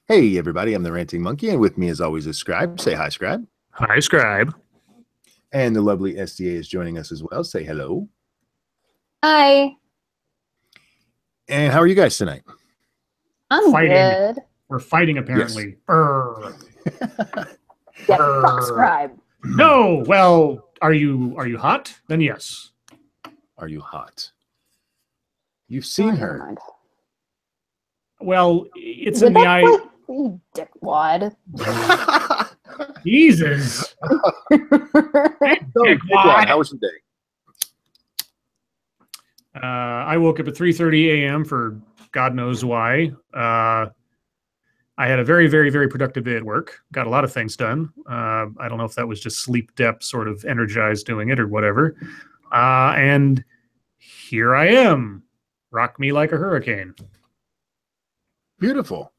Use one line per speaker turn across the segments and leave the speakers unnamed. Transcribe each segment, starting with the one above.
Hey, everybody, I'm the Ranting Monkey, and with me, as always, is Scribe. Say hi, Scribe.
Hi, Scribe.
And the lovely SDA is joining us as well. Say hello.
Hi,
And how are you guys tonight?
I'm
Fighting.
good.
We're fighting, apparently. Brr.
Yeah,
Brr.
fuck Scribe.
No. Well, are you hot? Then yes.
Are you hot? You've seen
Oh, never
her.
mind.
Well, it's
But
in the
that's
eye.
like you dickwad.
Jesus.
So, Dickwad, how was your day?
I woke up at 3:30 a.m. for God knows why. I had a very, very, very productive day at work. Got a lot of things done. I don't know if that was just sleep depth sort of energized doing it or whatever. And here I am. Rock me like a hurricane.
Beautiful.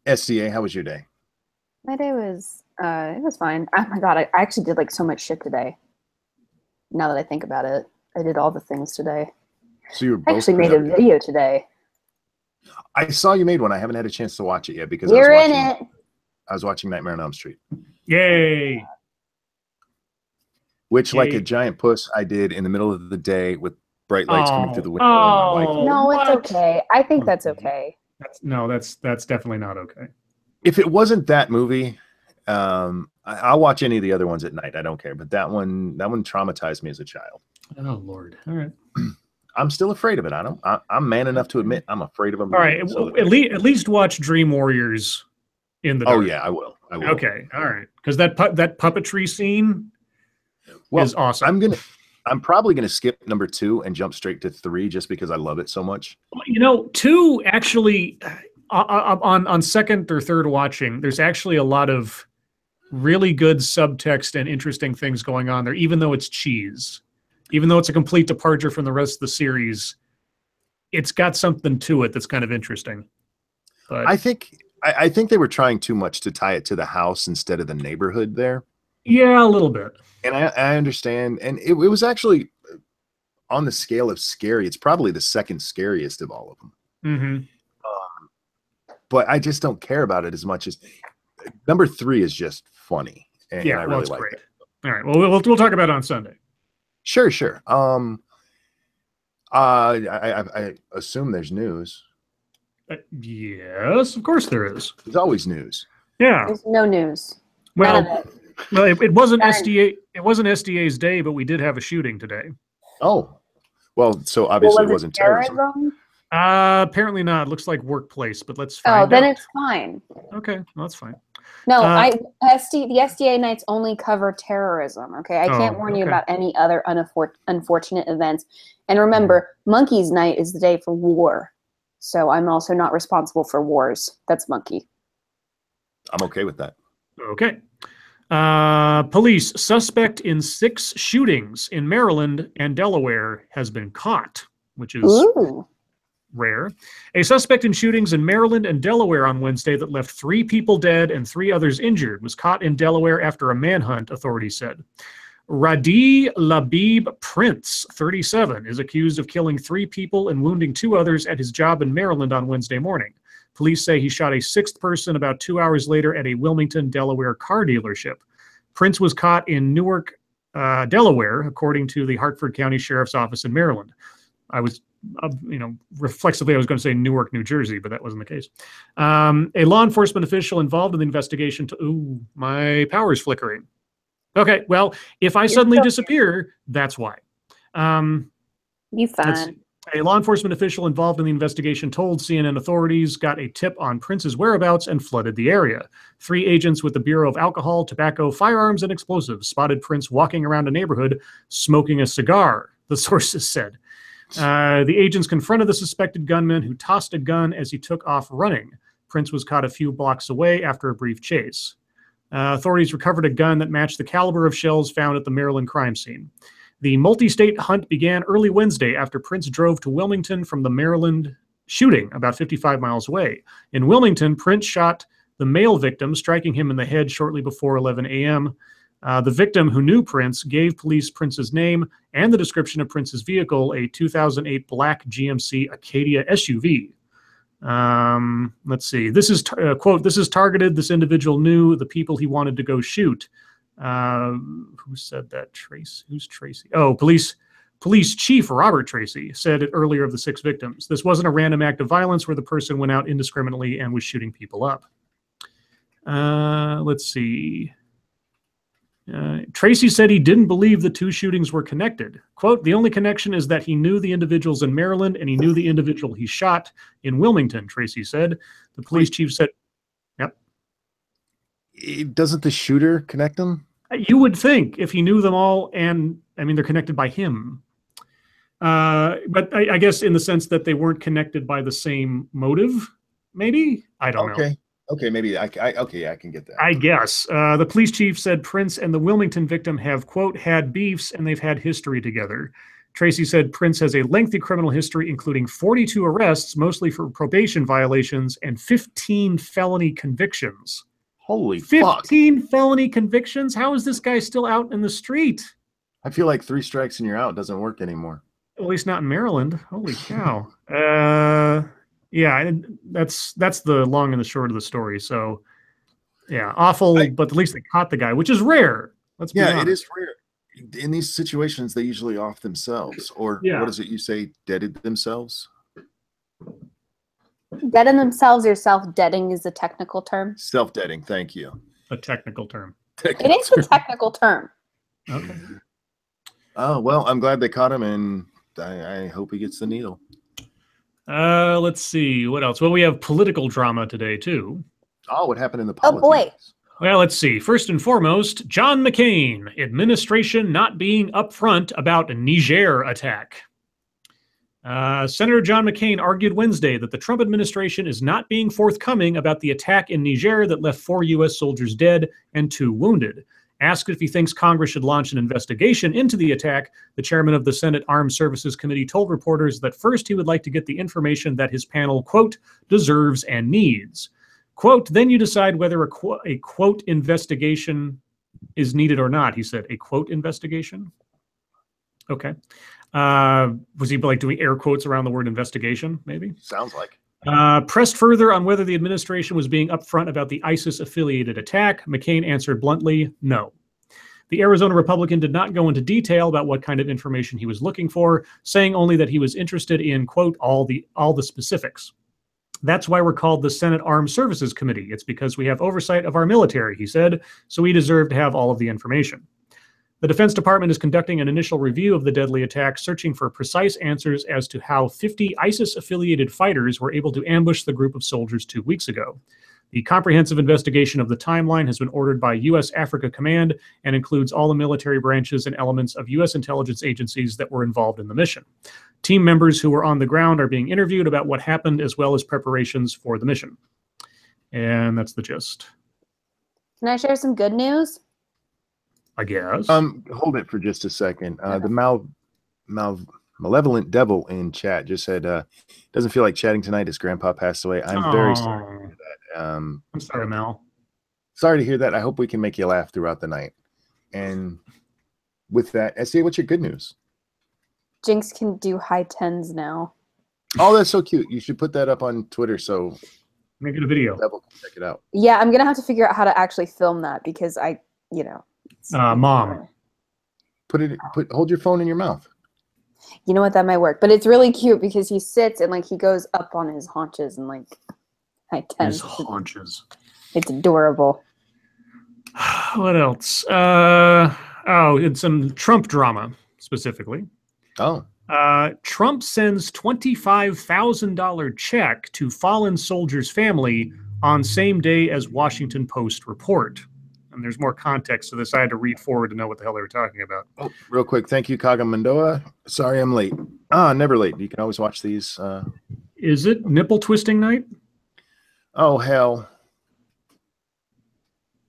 SDA, how was your day?
My day was it was fine. Oh my god, I actually did like so much shit today. Now that I think about it, I did all the things today.
So you were
I
both
actually made a
productive.
video today.
I saw you made one. I haven't had a chance to watch it yet because
You're in it.
I was watching Nightmare on Elm Street,
Yay.
which, like
Yay.
a giant puss, I did in the middle of the day with bright lights coming through the window. And my wife.
No,
what?
it's okay. I think that's okay.
That's definitely not okay.
If it wasn't that movie, I'll watch any of the other ones at night. I don't care. But that one traumatized me as a child.
Oh Lord. All right.
I'm still afraid of it. I'm man enough to admit I'm afraid of a movie.
All right.
So
At least watch Dream Warriors in the dark.
Oh yeah, I will.
Okay. All right. Because that puppetry scene is awesome.
I'm probably gonna skip number 2 and jump straight to 3 just because I love it so much.
You know, 2 actually on second or third watching, there's actually a lot of really good subtext and interesting things going on there, even though it's cheese. Even though it's a complete departure from the rest of the series, it's got something to it that's kind of interesting. But
I think they were trying too much to tie it to the house instead of the neighborhood there.
Yeah, a little bit.
And I understand. And it was actually on the scale of scary. It's probably the second scariest of all of them.
Mm-hmm.
But I just don't care about it as much as number 3 is just funny. And
Yeah,
I
well,
really
it's
like
great.
it.
All right. Well, we'll talk about it on Sunday.
Sure. I assume there's news.
Yes, of course there is.
There's always news.
Yeah.
There's no news.
Well,
None of it.
well, it wasn't
None.
SDA. It wasn't SDA's day, but we did have a shooting today.
Oh, well, so obviously
Was
it wasn't terrorism.
Apparently not. It looks like workplace, but let's find
Oh, then
out.
it's fine.
Okay, well, that's fine.
No,
Uh,
the SDA nights only cover terrorism. Okay, I can't warn you
okay.
about any other unfortunate events. And remember, Monkey's Night is the day for war, so I'm also not responsible for wars. That's Monkey.
I'm okay with that.
Okay. Police suspect in 6 shootings in Maryland and Delaware has been caught, which is
Ooh.
rare. A suspect in shootings in Maryland and Delaware on Wednesday that left 3 people dead and 3 others injured was caught in Delaware after a manhunt, authorities said. Radi Labib Prince, 37, is accused of killing 3 people and wounding 2 others at his job in Maryland on Wednesday morning. Police say he shot a 6th person about 2 hours later at a Wilmington, Delaware car dealership. Prince was caught in Newark, Delaware, according to the Hartford County Sheriff's Office in Maryland. I was reflexively, I was going to say Newark, New Jersey, but that wasn't the case. A law enforcement official involved in the investigation ooh, my power's flickering. Okay, well, if I suddenly disappear, that's why.
You fine.
A law enforcement official involved in the investigation told CNN authorities got a tip on Prince's whereabouts and flooded the area. 3 agents with the Bureau of Alcohol, Tobacco, Firearms, and Explosives spotted Prince walking around a neighborhood smoking a cigar, the sources said. The agents confronted the suspected gunman who tossed a gun as he took off running. Prince was caught a few blocks away after a brief chase. Authorities recovered a gun that matched the caliber of shells found at the Maryland crime scene. The multi-state hunt began early Wednesday after Prince drove to Wilmington from the Maryland shooting, about 55 miles away. In Wilmington, Prince shot the male victim, striking him in the head shortly before 11 a.m. The victim, who knew Prince, gave police Prince's name and the description of Prince's vehicle, a 2008 black GMC Acadia SUV. Let's see. This is quote. This is targeted. This individual knew the people he wanted to go shoot. Who said that? Tracy. Who's Tracy? Oh, Police Chief Robert Tracy said it earlier of the 6 victims. This wasn't a random act of violence where the person went out indiscriminately and was shooting people up. Let's see. Tracy said he didn't believe the 2 shootings were connected. Quote, the only connection is that he knew the individuals in Maryland and he knew the individual he shot in Wilmington, Tracy said. The police chief said, yep.
Doesn't the shooter connect them?
You would think if he knew them all, and I mean, they're connected by him. But I guess in the sense that they weren't connected by the same motive, maybe? I don't know.
Okay, maybe I can get that.
I guess. The police chief said Prince and the Wilmington victim have, quote, had beefs and they've had history together. Tracy said Prince has a lengthy criminal history, including 42 arrests, mostly for probation violations, and 15 felony convictions.
Holy
15 felony convictions? How is this guy still out in the street?
I feel like 3 strikes and you're out doesn't work anymore.
At least not in Maryland. Holy cow. Yeah, that's the long and the short of the story. So, yeah, awful, but at least they caught the guy, which is rare. Let's be honest.
It is rare. In these situations, they usually off themselves, or what is it you say, deaded themselves?
Deading themselves or self-deading is the technical term.
Self-deading, thank you.
A technical term.
It is a technical term.
Okay.
Oh, well, I'm glad they caught him, and I hope he gets the needle.
Let's see. What else? Well, we have political drama today, too.
Oh, what happened in the politics?
Oh, boy.
Well, let's see. First and foremost, John McCain, administration not being upfront about Niger attack. Senator John McCain argued Wednesday that the Trump administration is not being forthcoming about the attack in Niger that left 4 U.S. soldiers dead and 2 wounded. Asked if he thinks Congress should launch an investigation into the attack, the chairman of the Senate Armed Services Committee told reporters that first he would like to get the information that his panel, quote, deserves and needs. Quote, then you decide whether a quote, investigation is needed or not, he said. A, quote, investigation? Okay. Was he like doing air quotes around the word investigation, maybe?
Sounds like.
Pressed further on whether the administration was being upfront about the ISIS-affiliated attack, McCain answered bluntly, no. The Arizona Republican did not go into detail about what kind of information he was looking for, saying only that he was interested in, quote, all the specifics. That's why we're called the Senate Armed Services Committee. It's because we have oversight of our military, he said, so we deserve to have all of the information. The Defense Department is conducting an initial review of the deadly attack, searching for precise answers as to how 50 ISIS-affiliated fighters were able to ambush the group of soldiers 2 weeks ago. The comprehensive investigation of the timeline has been ordered by U.S. Africa Command and includes all the military branches and elements of U.S. intelligence agencies that were involved in the mission. Team members who were on the ground are being interviewed about what happened as well as preparations for the mission. And that's the gist.
Can I share some good news?
I guess.
Hold it for just a second. The malevolent devil in chat just said, doesn't feel like chatting tonight as Grandpa passed away. I'm very sorry to hear that.
I'm sorry, Mel.
Sorry to hear that. I hope we can make you laugh throughout the night. And with that, SA, what's your good news?
Jinx can do high tens now.
Oh, that's so cute. You should put that up on Twitter so
make it a video.
Devil can check it out.
Yeah, I'm gonna have to figure out how to actually film that because
Mom.
Hold your phone in your mouth.
You know what, that might work. But it's really cute because he sits and like he goes up on his haunches and like high tens.
His haunches.
It's adorable.
What else? It's some Trump drama specifically.
Oh.
Trump sends $25,000 check to fallen soldier's family on same day as Washington Post report. And there's more context to this. I had to read forward to know what the hell they were talking about.
Oh, real quick. Thank you, Kaga Mendoa. Sorry I'm late. Never late. You can always watch these.
Is it nipple twisting night?
Oh, hell.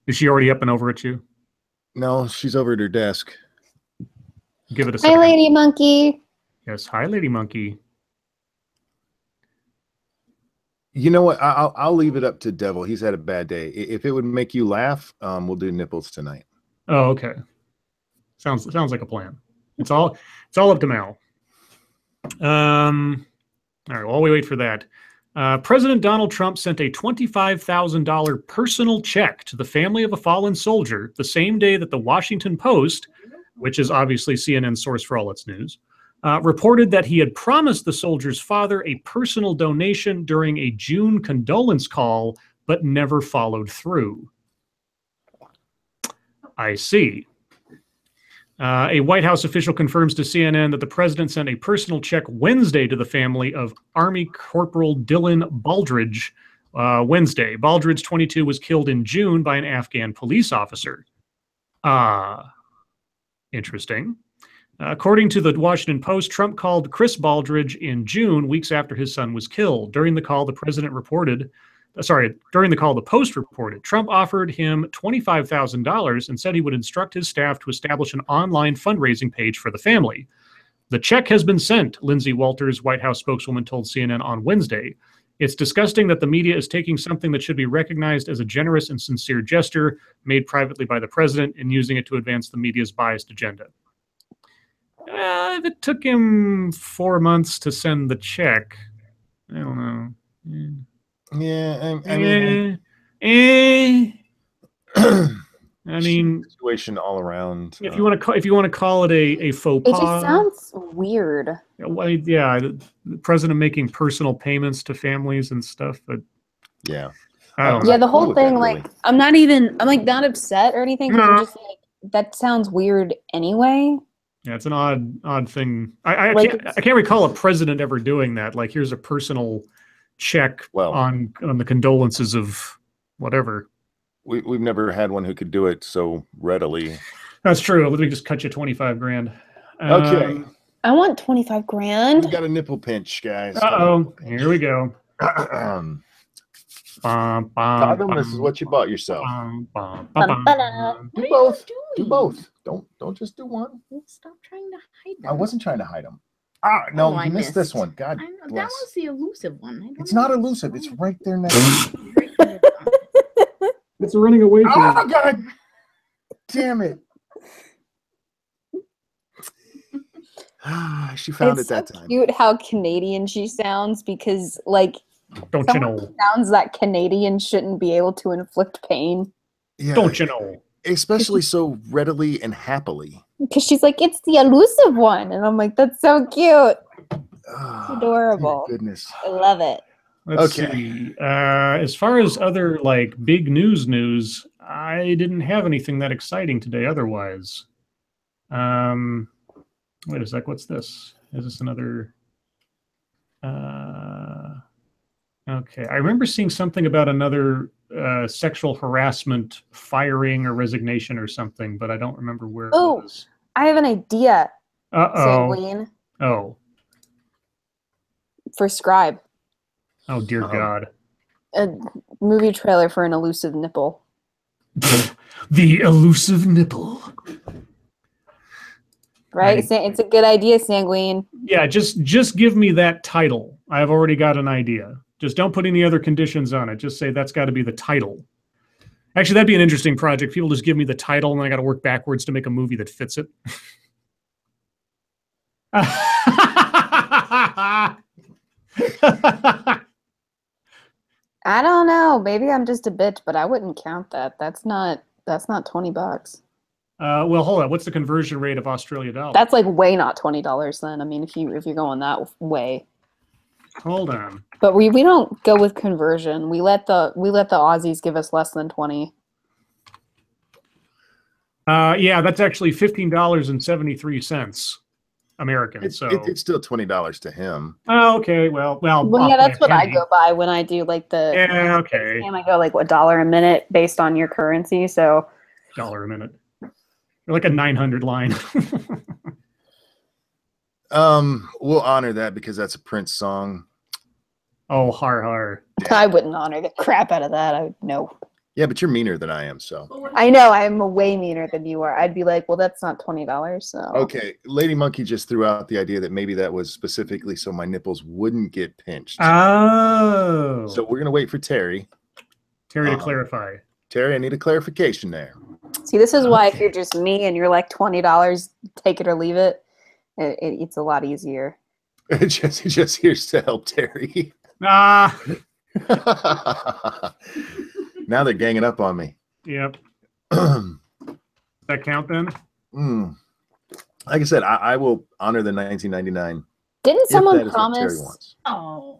Is she already up and over at you?
No, she's over at her desk.
Give it a second.
Hi, Lady Monkey.
Yes, hi, Lady Monkey.
You know what? I'll leave it up to Devil. He's had a bad day. If it would make you laugh, we'll do nipples tonight.
Oh, okay. Sounds like a plan. It's all up to Mal. All right. While we wait for that, President Donald Trump sent a $25,000 personal check to the family of a fallen soldier the same day that the Washington Post, which is obviously CNN's source for all its news, reported that he had promised the soldier's father a personal donation during a June condolence call, but never followed through. I see. A White House official confirms to CNN that the president sent a personal check Wednesday to the family of Army Corporal Dylan Baldridge. Wednesday. Baldridge, 22, was killed in June by an Afghan police officer. Interesting. According to the Washington Post, Trump called Chris Baldridge in June, weeks after his son was killed. During the call, the Post reported, Trump offered him $25,000 and said he would instruct his staff to establish an online fundraising page for the family. The check has been sent, Lindsay Walters, White House spokeswoman, told CNN on Wednesday. It's disgusting that the media is taking something that should be recognized as a generous and sincere gesture made privately by the president and using it to advance the media's biased agenda. It took him 4 months to send the check. I don't know.
Yeah,
I mean,
situation all around.
If you want to call it a faux pas,
it just sounds weird.
Well, yeah, the president making personal payments to families and stuff, but
yeah,
I don't
Yeah,
know.
the whole thing,
really.
like, I'm not not upset or anything. 'Cause I'm just like, that sounds weird anyway.
Yeah, it's an odd thing. I
Like,
can't recall a president ever doing that. Like, here's a personal check on the condolences of whatever.
We've never had one who could do it so readily.
That's true. Let me just cut you 25 grand.
Okay.
I want 25 grand.
We got a nipple pinch, guys.
Here we go.
Gotham, this is what you bought yourself.
Do
both. Do both. Don't just do one.
Stop trying to hide them.
I wasn't trying to hide them. No, you missed this one. God bless.
That was the elusive one.
It's not elusive. It's right there next.
It's running away from
Oh, God damn it. She found it that time.
Cute how Canadian she sounds, because like
don't you know?
Sounds that Canadian shouldn't be able to inflict pain.
Yeah,
don't you know?
Especially so readily and happily.
Because she's like, it's the elusive one, and I'm like, that's so cute. It's adorable.
Goodness,
I love it.
Let's see. As far as other like big news, I didn't have anything that exciting today. Otherwise, wait a sec. What's this? Is this another? Okay, I remember seeing something about another sexual harassment firing or resignation or something, but I don't remember where it was.
I have an idea.
Sanguine. Oh.
For Scribe.
Oh, dear God.
A movie trailer for an elusive nipple.
The elusive nipple.
Right? It's a good idea, Sanguine.
Yeah, just give me that title. I've already got an idea. Just don't put any other conditions on it. Just say that's got to be the title. Actually, that'd be an interesting project. People just give me the title, and I got to work backwards to make a movie that fits it.
I don't know. Maybe I'm just a bitch, but I wouldn't count that. That's not $20.
Well, hold on. What's the conversion rate of Australia dollar?
That's like way not $20 then. I mean, if you're going that way.
Hold on.
But we don't go with conversion. We let the Aussies give us less than 20.
Yeah, that's actually $15.73 American.
It's still $20 to him.
Oh, okay. Well,
yeah, that's what I go by when I do like the.
Yeah, okay.
And I go like what $1 a minute based on your currency. So.
$1 a minute. You're like a 900 line.
We'll honor that because that's a Prince song.
Oh, har.
I wouldn't honor the crap out of that. I would no.
Yeah, but you're meaner than I am, so.
I know I'm way meaner than you are. I'd be like, well, that's not $20. So.
Okay, Lady Monkey just threw out the idea that maybe that was specifically so my nipples wouldn't get pinched.
Oh.
So we're gonna wait for Terry.
To clarify.
Terry, I need a clarification there.
See, this is why if you're just me and you're like $20, take it or leave it, it's a lot easier.
Jesse just here's to help Terry.
Ah,
Now they're ganging up on me.
yep. That count then?
Like I said, I will honor the 1999.
Didn't
If that
someone
is what Terry
promise?
wants.
Oh,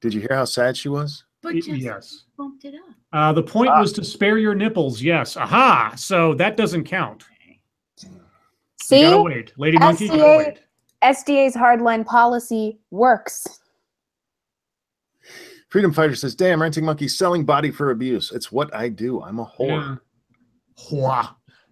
Did you hear how sad she was?
but just
Yes.
bumped it up.
The point was to spare your nipples. Yes. Aha. So that doesn't count. You
See,
gotta wait. Lady Monkey, you gotta wait.
SDA's hardline policy works.
Freedom Fighter says, damn, renting monkey selling body for abuse. It's what I do. I'm a whore.
Yeah.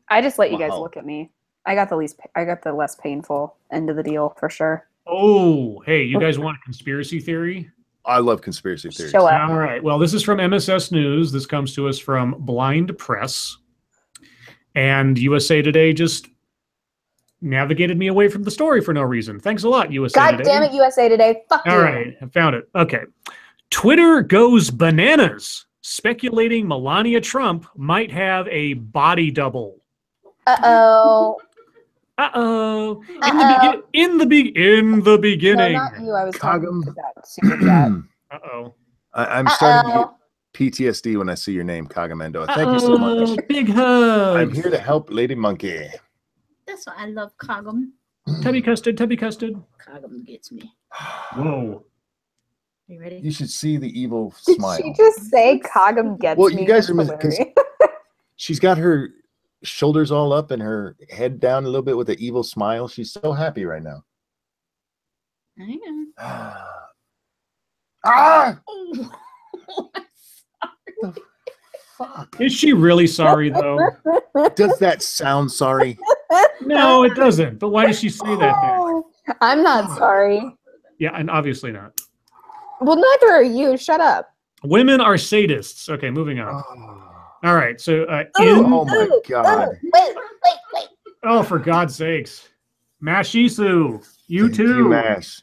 I just let you guys
Wow.
look at me. I got the less painful end of the deal for sure.
Oh, hey, you guys want a conspiracy theory?
I love conspiracy theories.
Show up.
All right. Well, this is from MSS News. This comes to us from Blind Press. And USA Today just navigated me away from the story for no reason. Thanks a lot, USA
God
Today.
damn it, USA Today. Fuck you.
All right. I found it. Okay. Twitter goes bananas, speculating Melania Trump might have a body double.
Uh-oh.
Uh-oh.
Uh-oh.
In the
No,
beginning.
not you. I was talking
Cogum.
to that super chat.
Uh-oh.
I'm starting to get PTSD when I see your name, Kagamendo. Thank you so much.
Big hug.
I'm here to help Lady Monkey.
That's why I love Cogum.
Tubby custard, tubby custard.
Cogum gets me.
Whoa.
You ready?
You should see the evil
Did
smile.
she just say Cogum gets
Well,
me?
you guys are
That's
because
hilarious.
she's got her shoulders all up and her head down a little bit with an evil smile. She's so happy right now.
I am.
Ah!
Oh,
The fuck?
Is she really sorry, though?
Does that sound sorry?
No, it doesn't. But why does she say that then?
Oh, I'm not sorry.
Yeah, and obviously not.
Well, neither are you. Shut up.
Women are sadists. Okay, moving on.
Oh,
All right, so
oh my God.
Wait.
oh, for God's sakes. Mashisu, you
Thank
too.
Mash.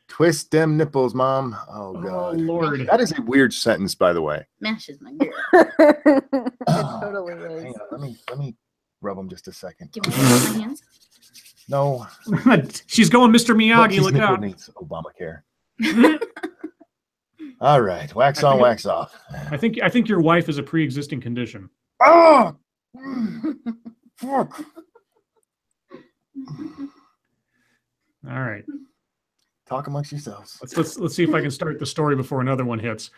Twist them nipples, Mom. Oh,
Oh,
God.
Lord.
That is a weird sentence, by the way.
Mash is my girl.
It
Oh,
totally
God,
is.
hang on. Let me rub them just a second.
Give me my hands.
No.
She's going Mr. Miyagi.
Monkey's
Look
nipple
out.
needs Obamacare. All right. Wax on, wax off.
I think your wife is a pre-existing condition.
Oh! Fuck.
All right.
Talk amongst yourselves.
Let's see if I can start the story before another one hits.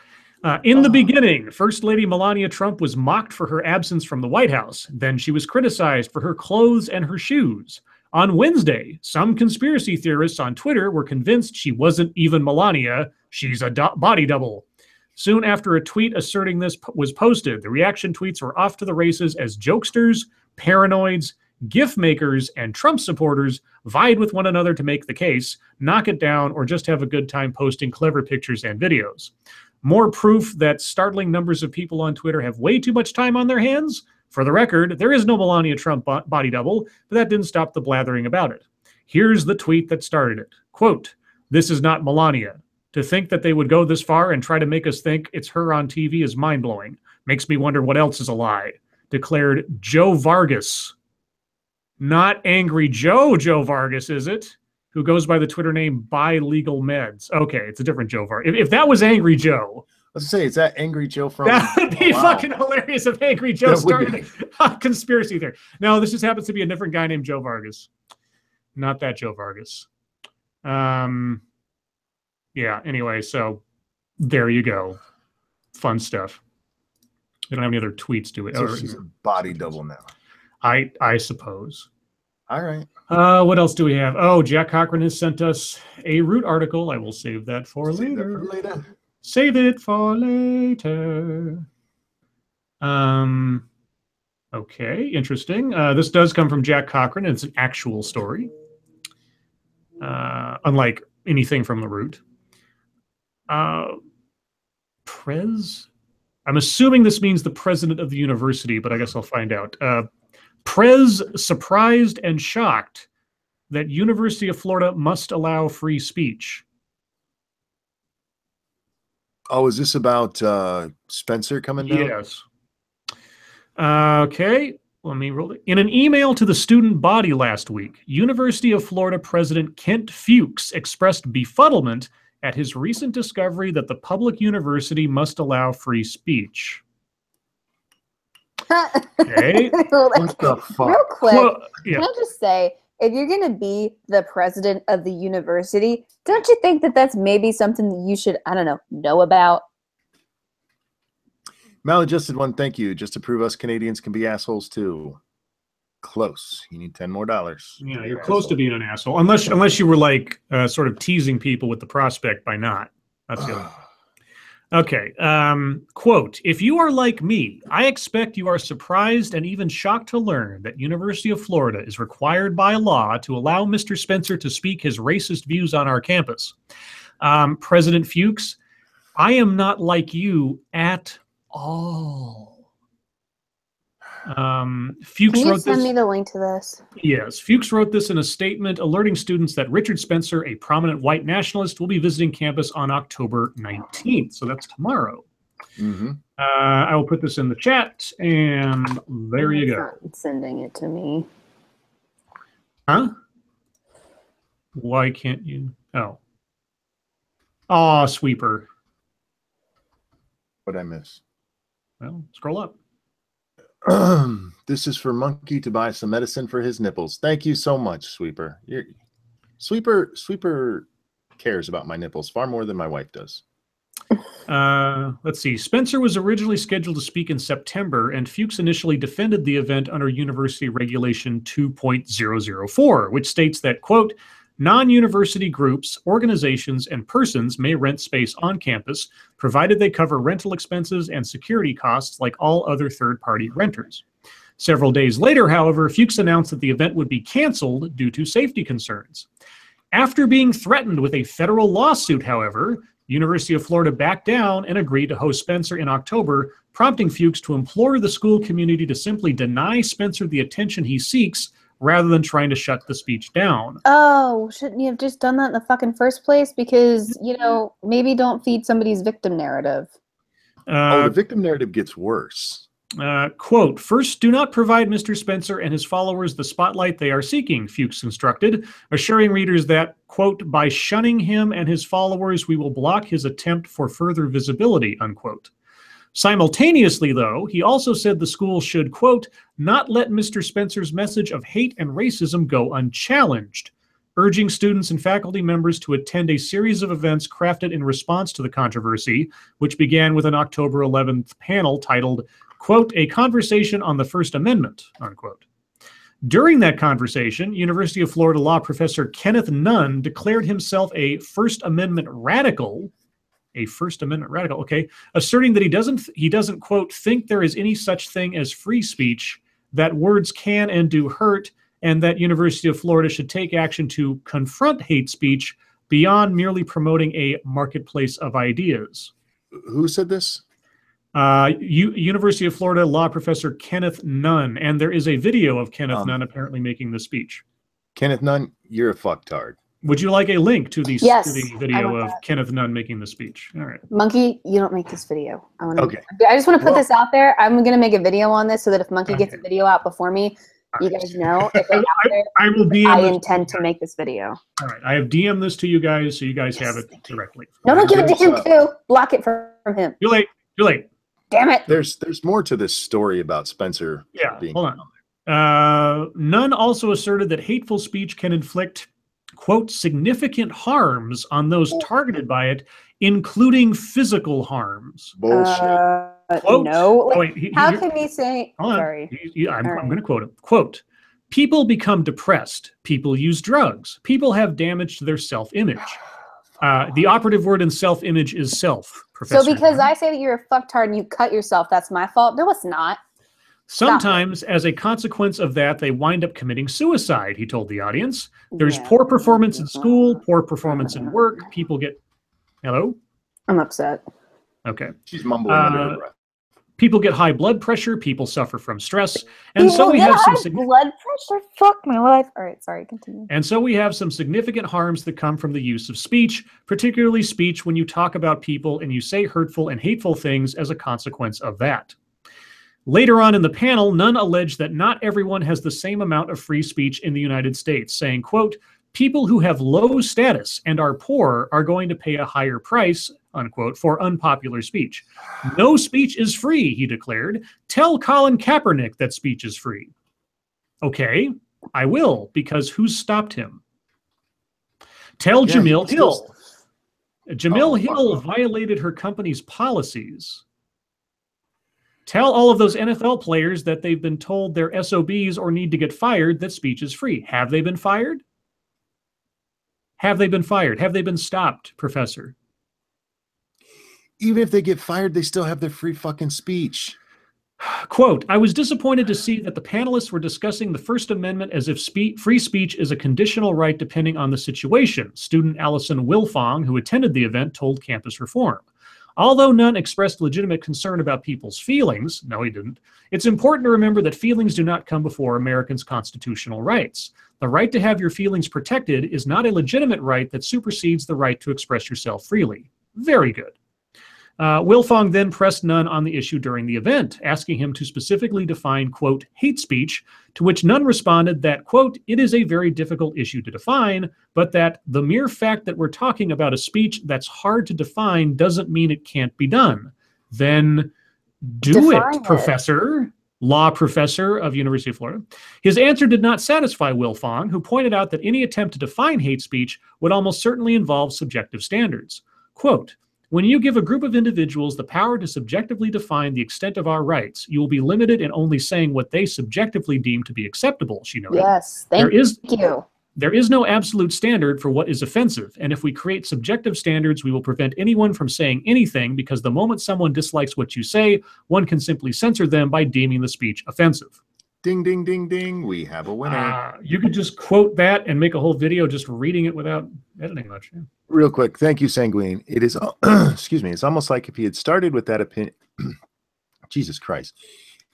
In the beginning, First Lady Melania Trump was mocked for her absence from the White House. Then she was criticized for her clothes and her shoes. On Wednesday, some conspiracy theorists on Twitter were convinced she wasn't even Melania. She's a body double. Soon after a tweet asserting this was posted, the reaction tweets were off to the races as jokesters, paranoids, GIF makers, and Trump supporters vied with one another to make the case, knock it down, or just have a good time posting clever pictures and videos. More proof that startling numbers of people on Twitter have way too much time on their hands? For the record, there is no Melania Trump body double, but that didn't stop the blathering about it. Here's the tweet that started it. Quote, "This is not Melania. To think that they would go this far and try to make us think it's her on TV is mind-blowing. Makes me wonder what else is a lie," declared Joe Vargas. Not Angry Joe Vargas, is it? Who goes by the Twitter name Buy Legal Meds. Okay, it's a different Joe Vargas. If that was Angry Joe,
Let's say, is that Angry Joe from?
that would be
Wow.
fucking hilarious if Angry Joe
That would be.
started a conspiracy theory. No, this just happens to be a different guy named Joe Vargas. Not that Joe Vargas. Yeah, anyway, so there you go. Fun stuff. We don't have any other tweets, do we?
So she's a body double now.
I suppose.
All right.
What else do we have? Oh, Jack Cochran has sent us a Root article. I will save that for
Save that
later.
for later.
Save it for later. Okay, interesting. This does come from Jack Cochran, and it's an actual story. Unlike anything from the Root. Prez? I'm assuming this means the president of the university, but I guess I'll find out. Prez surprised and shocked that University of Florida must allow free speech.
Oh, is this about Spencer coming down?
Yes. Okay, let me roll it. In an email to the student body last week, University of Florida President Kent Fuchs expressed befuddlement at his recent discovery that the public university must allow free speech. Okay.
What the fuck?
Real quick,
Yeah.
can I just say, if you're going to be the president of the university, don't you think that that's maybe something that you should, I don't know about?
Maladjusted one, thank you. Just to prove us Canadians can be assholes too. Close. You need $10 more.
Yeah, you're close to being an asshole, unless you were like sort of teasing people with the prospect by not. That's the other. Okay. Quote, if you are like me, I expect you are surprised and even shocked to learn that University of Florida is required by law to allow Mr. Spencer to speak his racist views on our campus. President Fuchs, I am not like you at all. Fuchs
Can you
wrote
send
this.
me the link to this?
Yes, Fuchs wrote this in a statement alerting students that Richard Spencer, a prominent white nationalist, will be visiting campus on October 19th. So that's tomorrow.
Mm-hmm.
I will put this in the chat, and there you
It's
go.
not sending it to me.
Huh? Why can't you? Oh. Aw, sweeper.
What'd I miss?
Well, scroll up.
This is for Monkey to buy some medicine for his nipples. Thank you so much, Sweeper. Sweeper cares about my nipples far more than my wife does.
Let's see. Spencer was originally scheduled to speak in September, and Fuchs initially defended the event under University Regulation 2.004, which states that, quote, non-university groups, organizations, and persons may rent space on campus, provided they cover rental expenses and security costs like all other third-party renters. Several days later, however, Fuchs announced that the event would be canceled due to safety concerns. After being threatened with a federal lawsuit, however, University of Florida backed down and agreed to host Spencer in October, prompting Fuchs to implore the school community to simply deny Spencer the attention he seeks rather than trying to shut the speech down.
Oh, shouldn't you have just done that in the fucking first place? Because, maybe don't feed somebody's victim narrative.
The victim narrative gets worse.
Quote, first, do not provide Mr. Spencer and his followers the spotlight they are seeking, Fuchs instructed, assuring readers that, quote, by shunning him and his followers, we will block his attempt for further visibility, unquote. Simultaneously, though, he also said the school should, quote, not let Mr. Spencer's message of hate and racism go unchallenged, urging students and faculty members to attend a series of events crafted in response to the controversy, which began with an October 11th panel titled, quote, a conversation on the First Amendment, unquote. During that conversation, University of Florida law professor Kenneth Nunn declared himself a First Amendment radical, okay, asserting that he doesn't, quote, think there is any such thing as free speech, that words can and do hurt, and that University of Florida should take action to confront hate speech beyond merely promoting a marketplace of ideas.
Who said this?
University of Florida law professor Kenneth Nunn, and there is a video of Kenneth Nunn apparently making the speech.
Kenneth Nunn, you're a fucktard.
Would you like a link to the video of
that.
Kenneth Nunn making the speech? All right.
Monkey, you don't make this video.
Okay.
I just want to put this out there. I'm going to make a video on this so that if Monkey gets a video out before me, you guys know. If it's out there,
I will DM
I
this.
intend to make this video.
All right. I have DM'd this to you guys so you guys have it directly.
No, don't give it to him too. Block it from him.
Too late. Too late.
Damn it.
There's more to this story about Spencer.
Yeah,
being
hold on. Nunn also asserted that hateful speech can inflict, quote, significant harms on those targeted by it, including physical harms.
Bullshit.
Quote,
no.
oh, wait,
How can we say?
hold on.
Sorry.
I'm going to quote him. Quote, people become depressed. People use drugs. People have damaged their self-image. The operative word in self-image is self.
So because I say that you're a fucktard and you cut yourself, that's my fault? No, it's not.
Sometimes, as a consequence of that, they wind up committing suicide, he told the audience. There's poor performance in school, poor performance in work. People get... Hello?
I'm upset.
Okay.
She's mumbling under her breath.
People get high blood pressure. People suffer from stress. And so we have some...
blood pressure? Fuck my life. All right, sorry, continue.
And so we have some significant harms that come from the use of speech, particularly speech when you talk about people and you say hurtful and hateful things as a consequence of that. Later on in the panel, Nunn alleged that not everyone has the same amount of free speech in the United States, saying, quote, People who have low status and are poor are going to pay a higher price, unquote, for unpopular speech. No speech is free, he declared. Tell Colin Kaepernick that speech is free. Okay, I will, because who's stopped him? Tell Jamil Hill. Jamil Hill violated her company's policies. Tell all of those NFL players that they've been told they're SOBs or need to get fired that speech is free. Have they been fired? Have they been fired? Have they been stopped, Professor?
Even if they get fired, they still have their free fucking speech.
Quote, I was disappointed to see that the panelists were discussing the First Amendment as if free speech is a conditional right depending on the situation, student Allison Wilfong, who attended the event, told Campus Reform. Although none expressed legitimate concern about people's feelings, no, he didn't, it's important to remember that feelings do not come before Americans' constitutional rights. The right to have your feelings protected is not a legitimate right that supersedes the right to express yourself freely. Very good. Wilfong then pressed Nunn on the issue during the event, asking him to specifically define, quote, hate speech, to which Nunn responded that, quote, it is a very difficult issue to define, but that the mere fact that we're talking about a speech that's hard to define doesn't mean it can't be done. Then do it, Professor. Law professor of University of Florida. His answer did not satisfy Wilfong, who pointed out that any attempt to define hate speech would almost certainly involve subjective standards. Quote, when you give a group of individuals the power to subjectively define the extent of our rights, you will be limited in only saying what they subjectively deem to be acceptable, she noted.
Yes, thank you.
There is no absolute standard for what is offensive, and if we create subjective standards, we will prevent anyone from saying anything because the moment someone dislikes what you say, one can simply censor them by deeming the speech offensive.
Ding, ding, ding, ding. We have a winner.
You could just quote that and make a whole video just reading it without editing much. Yeah.
Real quick. Thank you, Sanguine. It is, excuse me, it's almost like if he had started with that opinion, Jesus Christ.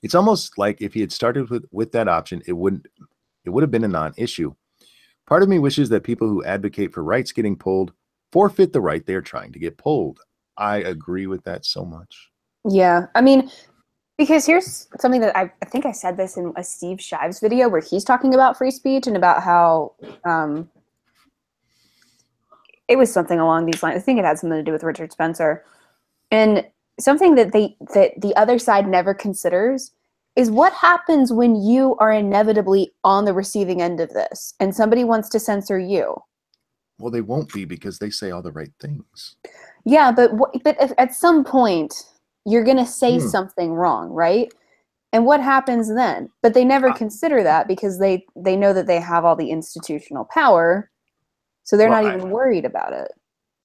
It's almost like if he had started with that option, it would have been a non-issue. Part of me wishes that people who advocate for rights getting pulled forfeit the right they're trying to get pulled. I agree with that so much.
Yeah, I mean, because here's something that I think I said this in a Steve Shives video where he's talking about free speech and about how it was something along these lines. I think it had something to do with Richard Spencer. And something that the other side never considers is what happens when you are inevitably on the receiving end of this and somebody wants to censor you.
Well, they won't be because they say all the right things. Yeah,
but at some point you're going to say something wrong, right? And what happens then? But they never consider that because they know that they have all the institutional power, so they're not even worried about it.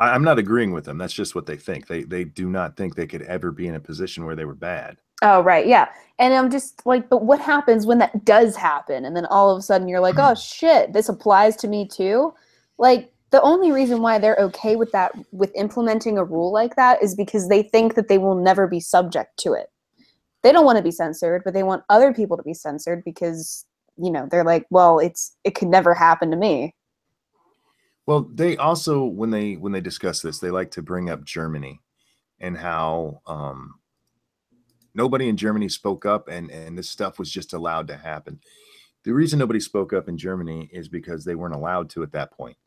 I'm not agreeing with them. That's just what they think. They do not think they could ever be in a position where they were bad.
Oh, right, yeah. And I'm just like, but what happens when that does happen? And then all of a sudden you're like, oh, shit, this applies to me too? Like, the only reason why they're okay with that, with implementing a rule like that, is because they think that they will never be subject to it. They don't want to be censored, but they want other people to be censored because, you know, they're like, well, it could never happen to me.
Well, they also, when they discuss this, they like to bring up Germany and how nobody in Germany spoke up and this stuff was just allowed to happen. The reason nobody spoke up in Germany is because they weren't allowed to at that point.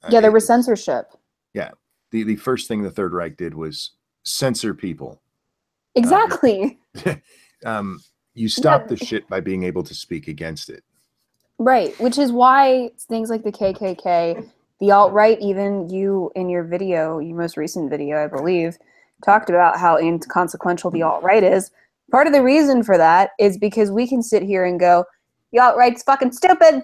Yeah, there was censorship.
Yeah. The first thing the Third Reich did was censor people.
Exactly.
You stop the shit by being able to speak against it. Right,
which is why things like the KKK, the alt-right, even you in your video, your most recent video, I believe, talked about how inconsequential the alt-right is. Part of the reason for that is because we can sit here and go, the alt-right's fucking stupid.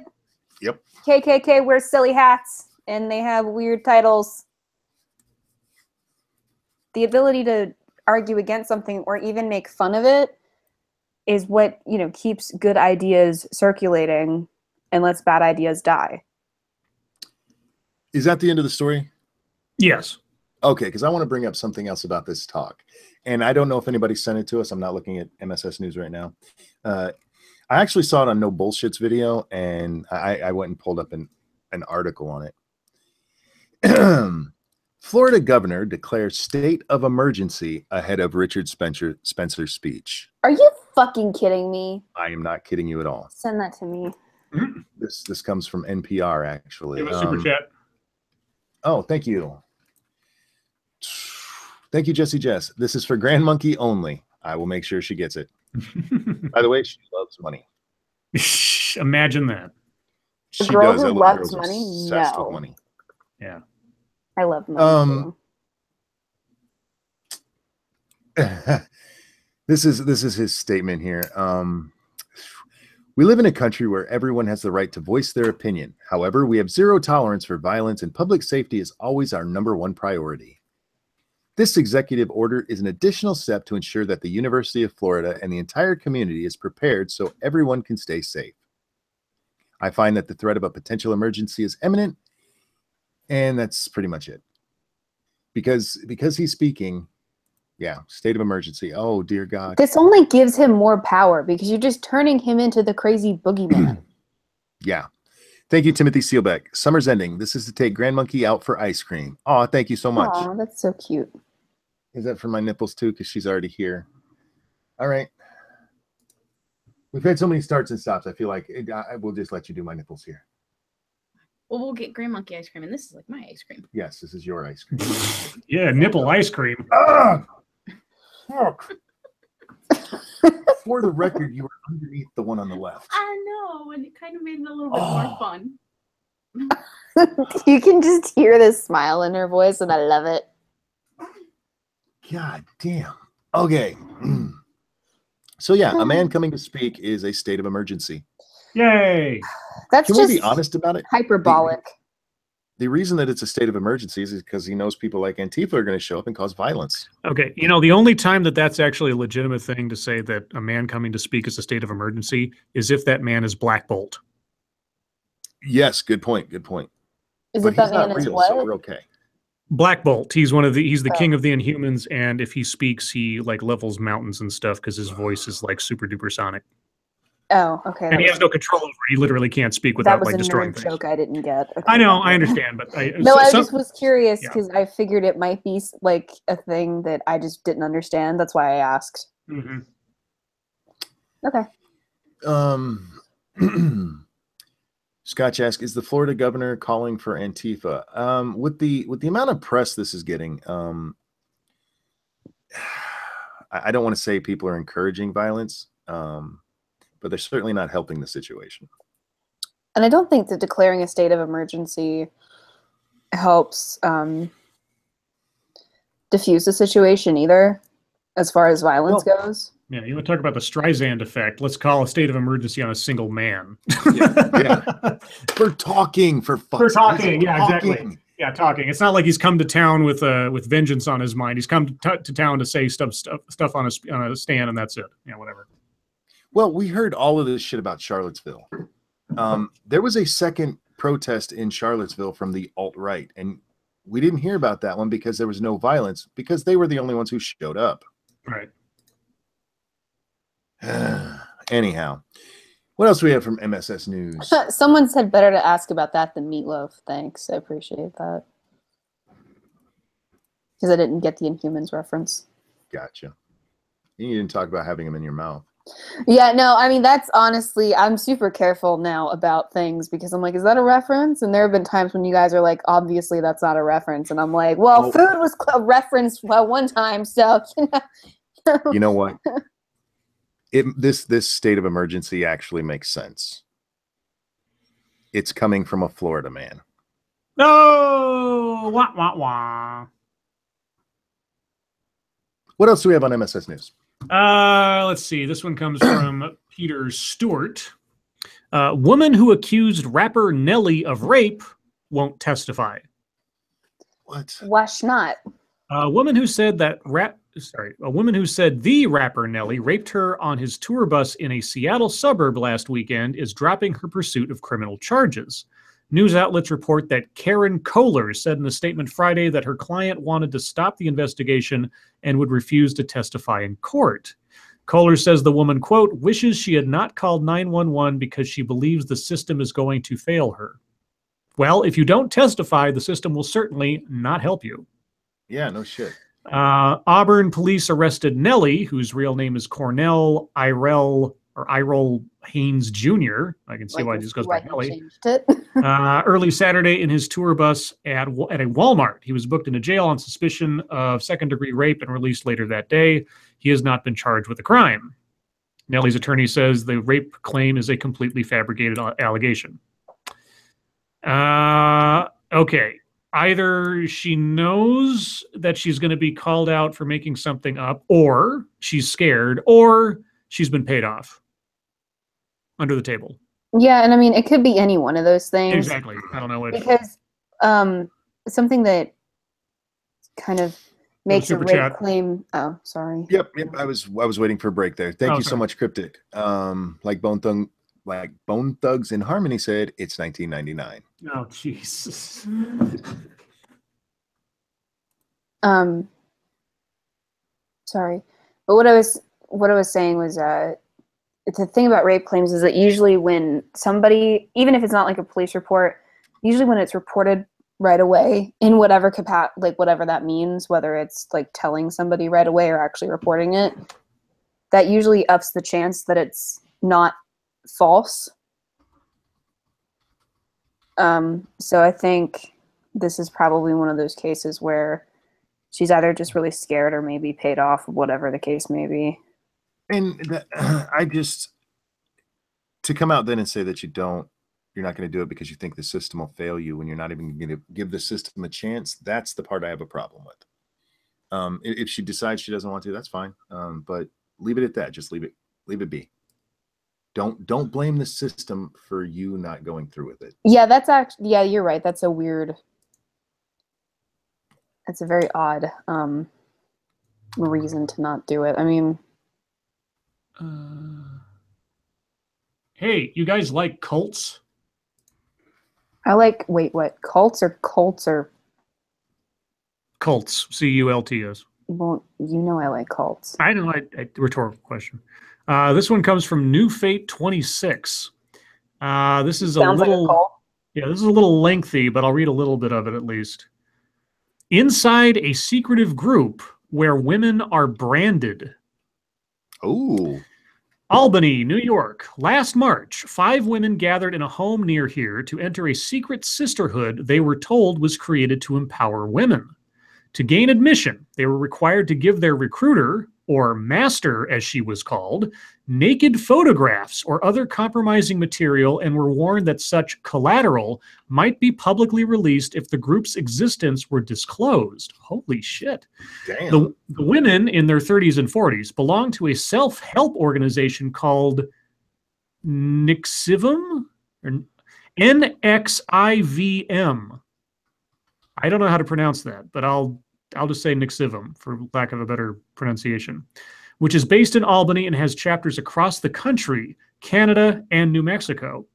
Yep.
KKK wears silly hats and they have weird titles. The ability to argue against something or even make fun of it is what, you know, keeps good ideas circulating and lets bad ideas die.
Is that the end of the story?
Yes.
Okay, because I want to bring up something else about this talk. And I don't know if anybody sent it to us. I'm not looking at MSS News right now. I actually saw it on No Bullshit's video, and I went and pulled up an article on it. Florida governor declares state of emergency ahead of Richard Spencer's speech.
Are you fucking kidding me?
I am not kidding you at all.
Send that to me.
This comes from NPR, actually.
Give a super chat.
Oh, thank you. Thank you, Jesse Jess. This is for Grand Monkey only. I will make sure she gets it. By the way, she loves money.
Imagine that.
She
girl
does.
who
I love
loves
girls
money?
obsessed with
No.
money.
Yeah.
I love money too.
This is his statement here. We live in a country where everyone has the right to voice their opinion. However, we have zero tolerance for violence, and public safety is always our #1 priority. This executive order is an additional step to ensure that the University of Florida and the entire community is prepared so everyone can stay safe. I find that the threat of a potential emergency is imminent, and that's pretty much it. Because he's speaking, yeah, state of emergency. Oh, dear God.
This only gives him more power because you're just turning him into the crazy boogeyman.
Yeah. Thank you, Timothy Seelbeck. Summer's ending. This is to take Grand Monkey out for ice cream. Oh, thank you so much.
Aw, that's so cute.
Is that for my nipples too? Because she's already here. All right. We've had so many starts and stops. I feel like I will just let you do my nipples here.
Well, we'll get Grand Monkey ice cream, and this is like my ice cream.
Yes, this is your ice cream.
Yeah, nipple ice cream.
Fuck. For the record, you were underneath the one on the left.
I know, and it kind of made it a little bit more fun.
You can just hear the smile in her voice, and I love it.
God damn. Okay. So yeah, a man coming to speak is a state of emergency.
Yay.
That's
Can
just
we be honest about it?
hyperbolic.
The reason that it's a state of emergency is because he knows people like Antifa are going to show up and cause violence.
Okay, you know, the only time that that's actually a legitimate thing to say that a man coming to speak is a state of emergency is if that man is Black Bolt.
Yes, good point. Good point.
Is
But
it that
he's not
man is
real,
what?
so we're okay.
Black Bolt. He's the
Oh.
king of the Inhumans, and if he speaks, he like levels mountains and stuff because his voice is like super duper sonic.
Oh, okay.
And he has no control over it. He literally can't speak
that
without
was
like
a
destroying
nerd
things.
joke I didn't get. Okay,
I know,
got
I
it.
understand, but
No, I
some-
just was curious
yeah.
because I figured it might be like a thing that I just didn't understand. That's why I asked.
Mhm.
Okay.
Scotch asks, is the Florida governor calling for Antifa? With the amount of press this is getting, I don't want to say people are encouraging violence, but they're certainly not helping the situation.
And I don't think that declaring a state of emergency helps diffuse the situation either, as far as violence goes.
Yeah, you want to talk about the Streisand effect? Let's call a state of emergency on a single man.
Yeah. For talking, for fuck's sake.
Exactly. Yeah, talking. It's not like he's come to town with vengeance on his mind. He's come to town to say stuff on a stand, and that's it. Yeah, whatever.
Well, we heard all of this shit about Charlottesville. There was a second protest in Charlottesville from the alt-right, and we didn't hear about that one because there was no violence, because they were the only ones who showed up.
Right.
Anyhow, what else do we have from MSS News?
Someone said better to ask about that than meatloaf. Thanks. I appreciate that. Because I didn't get the Inhumans reference.
Gotcha. You didn't talk about having them in your mouth.
Yeah, no, I mean, that's honestly, I'm super careful now about things because I'm like, is that a reference? And there have been times when you guys are like, obviously that's not a reference. And I'm like, well, food was a reference one time, so, you know.
You know what? This state of emergency actually makes sense. It's coming from a Florida man.
No! Wah, wah, wah.
What else do we have on MSS News?
Let's see. This one comes from Peter Stewart. Woman who accused rapper Nelly of rape won't testify.
What?
Wash not.
A woman who said the rapper Nelly raped her on his tour bus in a Seattle suburb last weekend is dropping her pursuit of criminal charges. News outlets report that Karen Kohler said in a statement Friday that her client wanted to stop the investigation and would refuse to testify in court. Kohler says the woman, quote, wishes she had not called 911 because she believes the system is going to fail her. Well, if you don't testify, the system will certainly not help you.
Yeah, no shit.
Auburn police arrested Nelly, whose real name is Cornell Irel Haynes Jr. I can see why he just goes by
he
Haley.
changed it.
Early Saturday in his tour bus at a Walmart. He was booked into jail on suspicion of second-degree rape and released later that day. He has not been charged with a crime. Nellie's attorney says the rape claim is a completely fabricated allegation. Okay. Either she knows that she's going to be called out for making something up, or she's scared, or she's been paid off under the table.
Yeah, and I mean, it could be any one of those things.
Exactly. I don't know which.
Because something that kind of makes a rape claim. Oh, sorry.
Yep. I was waiting for a break there. Thank you so much, Cryptic. Like Bone Thugs in Harmony said, it's 1999.
Oh, Jesus.
Sorry, but what I was saying was the thing about rape claims is that usually when somebody, even if it's not like a police report, usually when it's reported right away in whatever like whatever that means, whether it's like telling somebody right away or actually reporting it, that usually ups the chance that it's not false. So I think this is probably one of those cases where she's either just really scared or maybe paid off, whatever the case may be.
And to come out then and say that you're not going to do it because you think the system will fail you when you're not even going to give the system a chance, that's the part I have a problem with. If she decides she doesn't want to, that's fine. But leave it at that. Just leave it be. Don't blame the system for you not going through with it.
Yeah, that's actually, yeah, you're right. That's a very odd reason to not do it. I mean,
hey, you guys like cults?
Wait, what? Cults or Colts or?
Cults, C-U-L-T-S.
Well, you know I like cults.
I know, rhetorical question. This one comes from New Fate 26. This is
Sounds like a cult.
Yeah, this is a little lengthy, but I'll read a little bit of it at least. Inside a secretive group where women are branded.
Oh.
Albany, New York. Last March, 5 women gathered in a home near here to enter a secret sisterhood they were told was created to empower women. To gain admission, they were required to give their recruiter, or master as she was called, naked photographs or other compromising material, and were warned that such collateral might be publicly released if the group's existence were disclosed. Holy shit.
Damn.
The women in their 30s and 40s belong to a self-help organization called Nixivum, or Nxivm. I don't know how to pronounce that, but I'll just say Nixivum for lack of a better pronunciation, which is based in Albany and has chapters across the country, Canada, and New Mexico.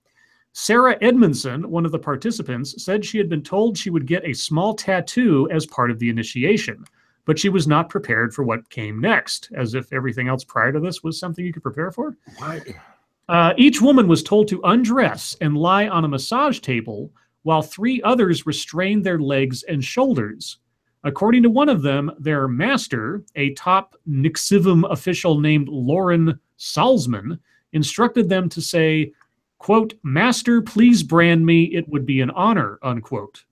Sarah Edmondson, one of the participants, said she had been told she would get a small tattoo as part of the initiation, but she was not prepared for what came next, as if everything else prior to this was something you could prepare for.
What?
Each woman was told to undress and lie on a massage table while 3 others restrained their legs and shoulders. According to one of them, their master, a top Nixivum official named Lauren Salzman, instructed them to say, quote, "Master, please brand me. It would be an honor," unquote.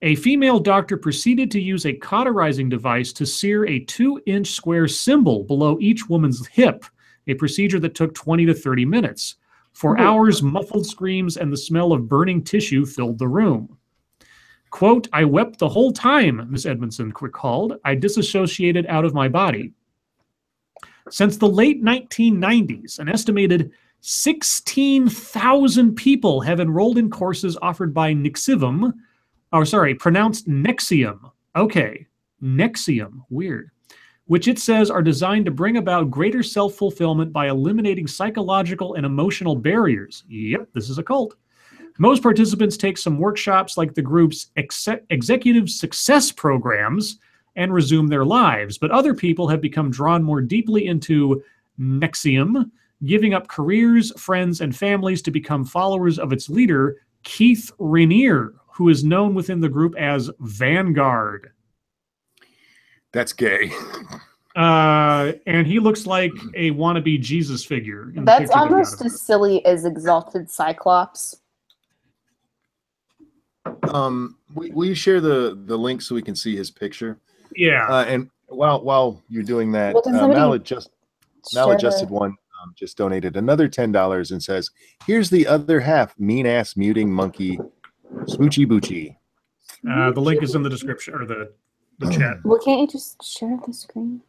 A female doctor proceeded to use a cauterizing device to sear a 2-inch square symbol below each woman's hip, a procedure that took 20 to 30 minutes. For hours, muffled screams and the smell of burning tissue filled the room. Quote, "I wept the whole time," Miss Edmondson recalled. "I disassociated out of my body." Since the late 1990s, an estimated 16,000 people have enrolled in courses offered by Nixivum, pronounced Nexium. Okay, Nexium, weird. Which it says are designed to bring about greater self-fulfillment by eliminating psychological and emotional barriers. Yep, this is a cult. Most participants take some workshops like the group's executive success programs and resume their lives, but other people have become drawn more deeply into Nexium, giving up careers, friends, and families to become followers of its leader, Keith Rainier, who is known within the group as Vanguard.
That's gay.
And he looks like a wannabe Jesus figure. In the
That's
picture they got
almost
of
as silly as Exalted Cyclops.
Will you share the link so we can see his picture?
him. Yeah.
And while you're doing that,
Well, can somebody
Maladjusted one just donated another $10 and says, "Here's the other half, mean ass muting monkey, Smoochy Boochie."
The link is in the description or the chat.
Well, can't you just share the screen?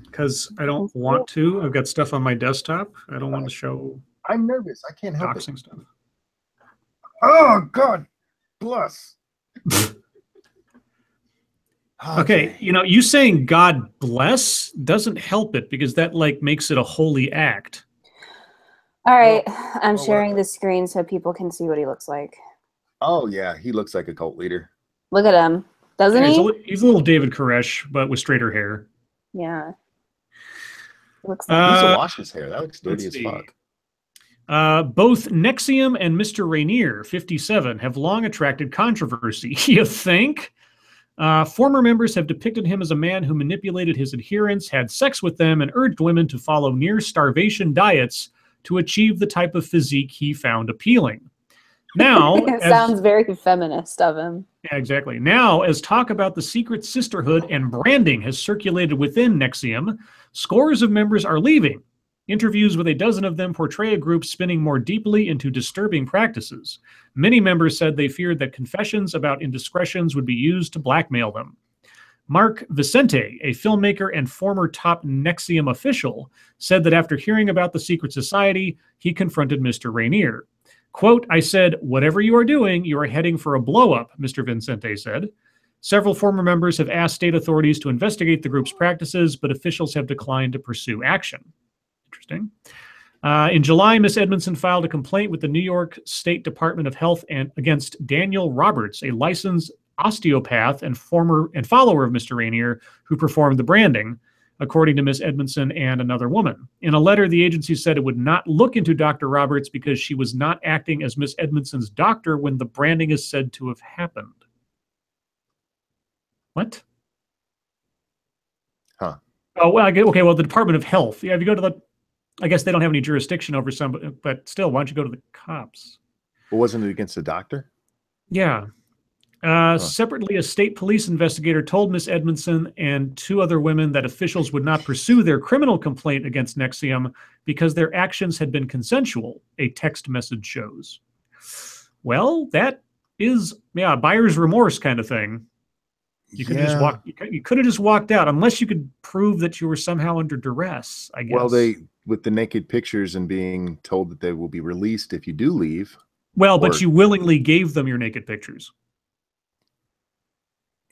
Because I don't want to. I've got stuff on my desktop. I don't want to show
I'm nervous. I can't help it.
doxing stuff.
Oh God, bless.
Okay, you saying God bless doesn't help it because that like makes it a holy act.
All right, I'm sharing the screen so people can see what he looks like.
Oh yeah, he looks like a cult leader.
Look at him, doesn't he?
He's a little David Koresh, but with straighter hair.
Yeah. Looks
He
like
needs to wash his hair. That looks dirty as
see.
fuck.
Both Nexium and Mr. Rainier, 57, have long attracted controversy. You think? Former members have depicted him as a man who manipulated his adherents, had sex with them, and urged women to follow near-starvation diets to achieve the type of physique he found appealing. Now,
it sounds very feminist of him.
Yeah, exactly. Now, as talk about the secret sisterhood and branding has circulated within Nexium, scores of members are leaving. Interviews with a dozen of them portray a group spinning more deeply into disturbing practices. Many members said they feared that confessions about indiscretions would be used to blackmail them. Mark Vicente, a filmmaker and former top Nexium official, said that after hearing about the secret society, he confronted Mr. Rainier. Quote, "I said, whatever you are doing, you are heading for a blow-up," Mr. Vicente said. Several former members have asked state authorities to investigate the group's practices, but officials have declined to pursue action. Interesting. In July, Ms. Edmondson filed a complaint with the New York State Department of Health against Daniel Roberts, a licensed osteopath and follower of Mr. Rainier, who performed the branding, according to Ms. Edmondson and another woman. In a letter, the agency said it would not look into Dr. Roberts because she was not acting as Ms. Edmondson's doctor when the branding is said to have happened. What?
Huh.
Oh, well, okay, well, the Department of Health. Yeah, if you go to the, I guess they don't have any jurisdiction over somebody, but still, why don't you go to the cops?
Well, wasn't it against the doctor?
Yeah. Separately, a state police investigator told Ms. Edmondson and two other women that officials would not pursue their criminal complaint against Nexium because their actions had been consensual, a text message shows. Well, that is, yeah, buyer's remorse kind of thing. You could just walk. You could have just walked out, unless you could prove that you were somehow under duress, I guess.
Well, with the naked pictures and being told that they will be released if you do leave.
Well, but you willingly gave them your naked pictures.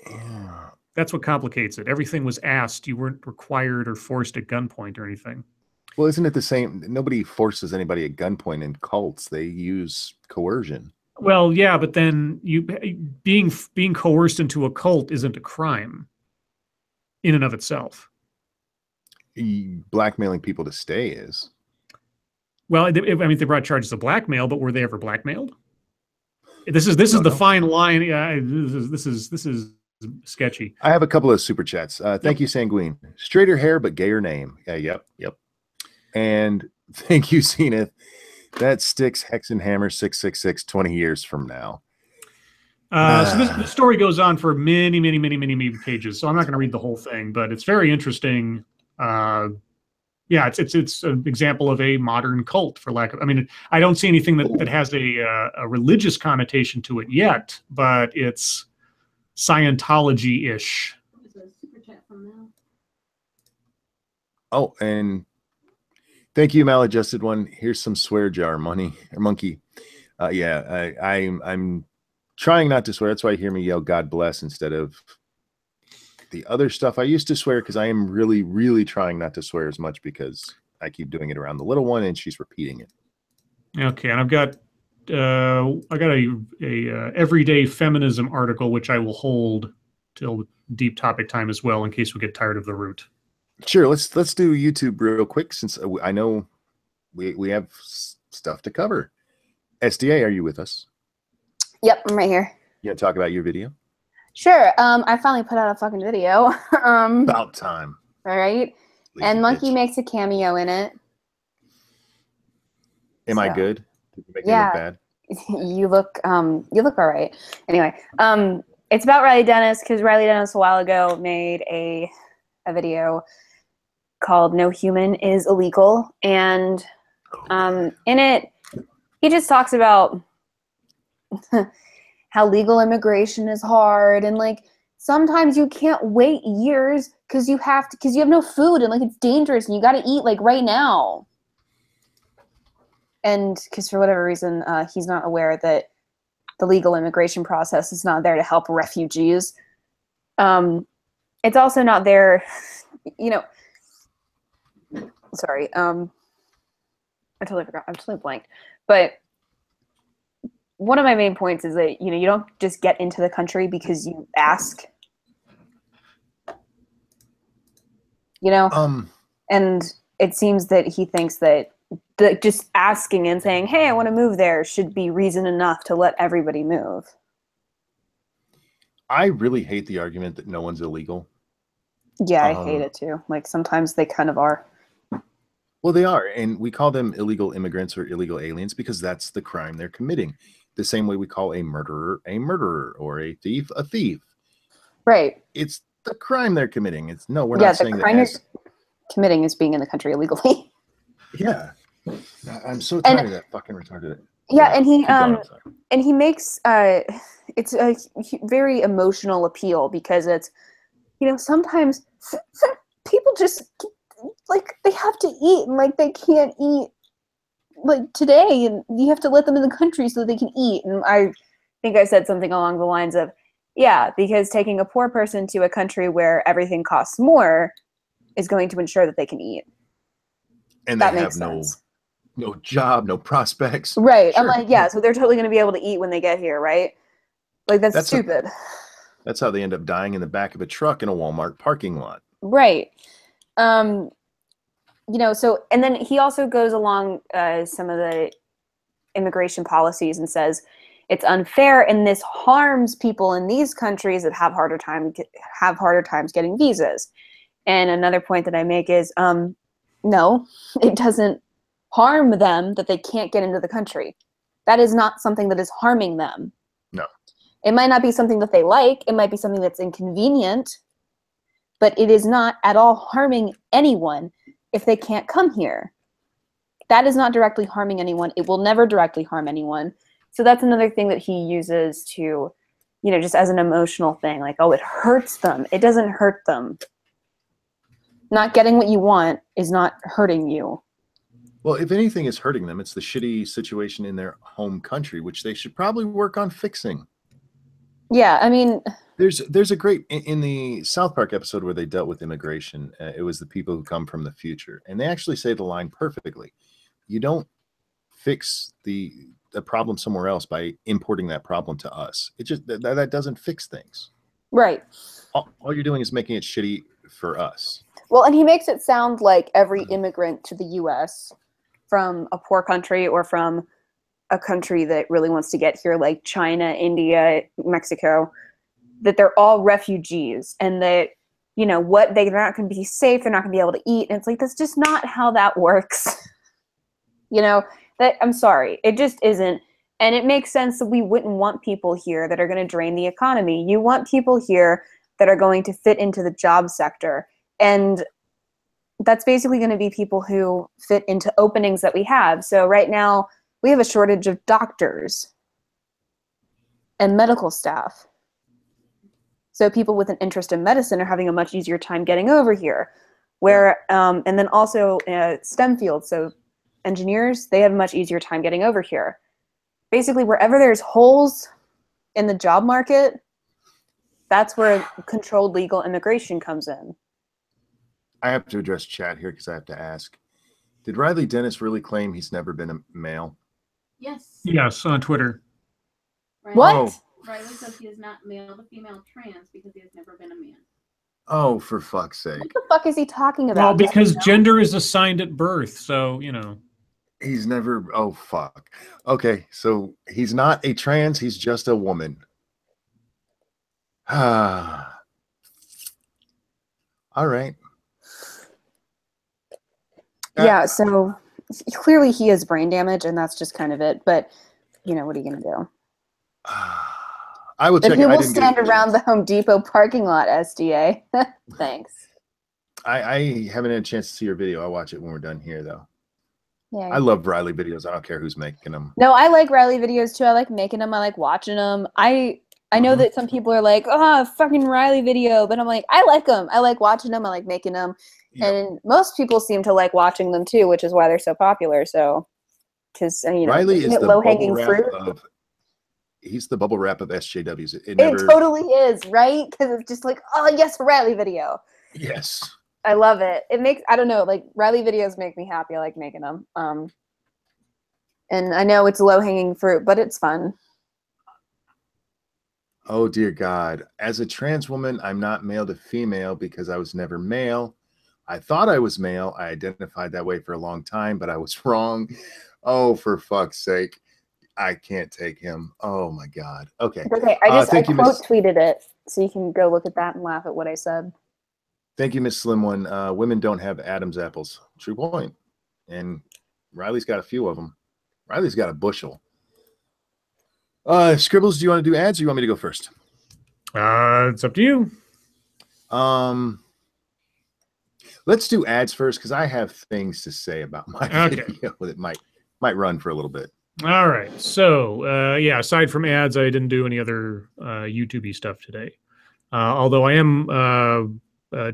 Yeah.
That's what complicates it. Everything was asked. You weren't required or forced at gunpoint or anything.
Well, isn't it the same? Nobody forces anybody at gunpoint in cults. They use coercion.
Well, yeah, but then being coerced into a cult isn't a crime in and of itself.
Blackmailing people to stay is.
Well, I mean, they brought charges of blackmail, but were they ever blackmailed? This is the fine line. This is sketchy.
I have a couple of super chats. Thank you, Sanguine. Straighter hair, but gayer name. Yeah, yep. And thank you, Zenith. That sticks Hexenhammer 666 20 years from now.
So this story goes on for many pages. So I'm not going to read the whole thing, but it's very interesting. Yeah, it's an example of a modern cult, for lack of. I mean, I don't see anything that has a religious connotation to it yet, but it's Scientology-ish.
Oh, and thank you, Maladjusted One. Here's some swear jar money or monkey. Yeah, I'm trying not to swear. That's why you hear me yell "God bless" instead of the other stuff. I used to swear because I am really trying not to swear as much because I keep doing it around the little one and she's repeating it.
Okay, and I've got a everyday feminism article which I will hold till deep topic time as well in case we get tired of the root.
Sure, let's do YouTube real quick since I know we have stuff to cover. SDA, are you with us?
Yep, I'm right here.
You want to talk about your video?
Sure. I finally put out a fucking video.
About time.
All right.
Lazy
And Monkey
bitch.
makes a cameo in it.
Am I
So,
good? Did you make me look
yeah.
bad?
You look all right. Anyway, it's about Riley Dennis because Riley Dennis a while ago made a video called "No Human is Illegal," and in it he just talks about how legal immigration is hard and like sometimes you can't wait years because you have no food and like it's dangerous and you got to eat like right now. And because for whatever reason he's not aware that the legal immigration process is not there to help refugees. It's also not there, you know. Sorry, I totally forgot. I'm totally blanked. But one of my main points is that you don't just get into the country because you ask. And it seems that he thinks that just asking and saying, "Hey, I want to move there," should be reason enough to let everybody move.
I really hate the argument that no one's illegal.
Yeah, I hate it too. Like sometimes they kind of are.
Well, they are, and we call them illegal immigrants or illegal aliens because that's the crime they're committing. The same way we call a murderer or a thief a thief.
Right.
It's the crime they're committing. We're
Yeah,
not
the
saying
crime
that
you're committing is being in the country illegally.
Yeah. I'm so tired of that fucking retarded.
Yeah, and he makes it's a very emotional appeal because it's sometimes people just like they have to eat and like they can't eat like today and you have to let them in the country so they can eat. And I think I said something along the lines of, yeah, because taking a poor person to a country where everything costs more is going to ensure that they can eat.
And they have no job, no prospects.
Right. Sure. I'm like, yeah, so they're totally going to be able to eat when they get here, right? Like, that's stupid.
That's how they end up dying in the back of a truck in a Walmart parking lot.
Right. So, and then he also goes along some of the immigration policies and says it's unfair and this harms people in these countries that have harder times getting visas. And another point that I make is, no, it doesn't harm them that they can't get into the country. That is not something that is harming them.
No.
It might not be something that they like. It might be something that's inconvenient, but it is not at all harming anyone if they can't come here. That is not directly harming anyone. It will never directly harm anyone. So that's another thing that he uses to, just as an emotional thing, like, oh, it hurts them. It doesn't hurt them. Not getting what you want is not hurting you.
Well, if anything is hurting them, it's the shitty situation in their home country, which they should probably work on fixing.
Yeah, I mean,
there's a great in the South Park episode where they dealt with immigration. It was the people who come from the future, and they actually say the line perfectly. You don't fix the problem somewhere else by importing that problem to us. It just that doesn't fix things.
Right.
All you're doing is making it shitty for us.
Well, and he makes it sound like every immigrant to the U.S. from a poor country or from a country that really wants to get here, like China, India, Mexico, that they're all refugees and that, they're not going to be safe. They're not going to be able to eat. And it's like, that's just not how that works. I'm sorry. It just isn't. And it makes sense that we wouldn't want people here that are going to drain the economy. You want people here that are going to fit into the job sector. And that's basically going to be people who fit into openings that we have. So right now, we have a shortage of doctors and medical staff. So people with an interest in medicine are having a much easier time getting over here. And then also STEM fields, so engineers, they have a much easier time getting over here. Basically, wherever there's holes in the job market, that's where controlled legal immigration comes in.
I have to address chat here because I have to ask. Did Riley Dennis really claim he's never been a male?
Yes.
Yes, on Twitter.
Riley,
what?
Riley says he is not male to female trans because he has never been a man.
Oh, for fuck's sake.
What the fuck is he talking about?
Well, because gender is assigned at birth, so,
He's never, oh, fuck. Okay, so he's not a trans, he's just a woman. All right.
Yeah, so clearly he has brain damage, and that's just kind of it. But you know, what are you gonna do?
I will
But
check.
he
I
will
didn't
stand
get
around the Home Depot parking lot, SDA. Thanks.
I haven't had a chance to see your video. I'll watch it when we're done here, though.
Yeah.
I love Riley videos. I don't care who's making them.
No, I like Riley videos too. I like making them. I like watching them. I know that some people are like, "Oh, fucking Riley video," but I'm like, I like them. I like watching them. I like making them.
Yep.
And most people seem to like watching them too, which is why they're so popular. So, because you know,
Riley is the
low
bubble
hanging
wrap
fruit.
of. He's the bubble wrap of SJWs. It
It
never.
totally is, right? Because it's just like, oh yes, a Riley video.
Yes.
I love it. It makes, I don't know, like Riley videos make me happy. I like making them. And I know it's low hanging fruit, but it's fun.
Oh dear God. As a trans woman, I'm not male to female because I was never male. I thought I was male. I identified that way for a long time, but I was wrong. Oh, for fuck's sake. I can't take him. Oh my God. Okay.
Okay, I
thank you,
quote
Miss.
tweeted it, so you can go look at that and laugh at what I said.
Thank you, Miss Slim One. Women don't have Adam's apples. True point. And Riley's got a few of them. Riley's got a bushel. Scribbles, do you want to do ads or you want me to go first?
It's up to you.
Let's do ads first because I have things to say about my video that might run for a little bit.
All right. So, yeah, aside from ads, I didn't do any other YouTube-y stuff today. Although I am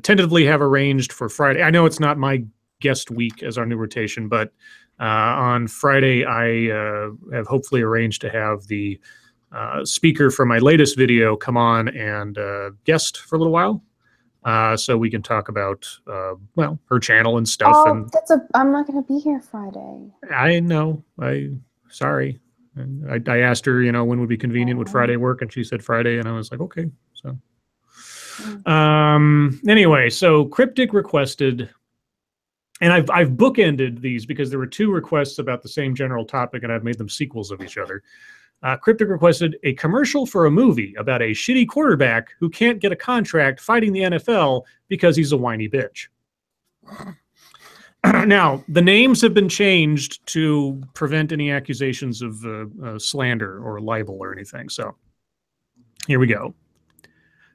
tentatively have arranged for Friday. I know it's not my guest week as our new rotation, but on Friday, I have hopefully arranged to have the speaker for my latest video come on and guest for a little while. So we can talk about, well, her channel and stuff.
Oh,
and
I'm not going to be here Friday.
I know. Sorry. And I asked her, you know, when would be convenient, would Friday work? And she said Friday. And I was like, okay. So, anyway, so Cryptic requested, and I've bookended these because there were two requests about the same general topic and I've made them sequels of each other. Cryptic requested a commercial for a movie about a shitty quarterback who can't get a contract fighting the NFL because he's a whiny bitch. Now, the names have been changed to prevent any accusations of slander or libel or anything. So here we go.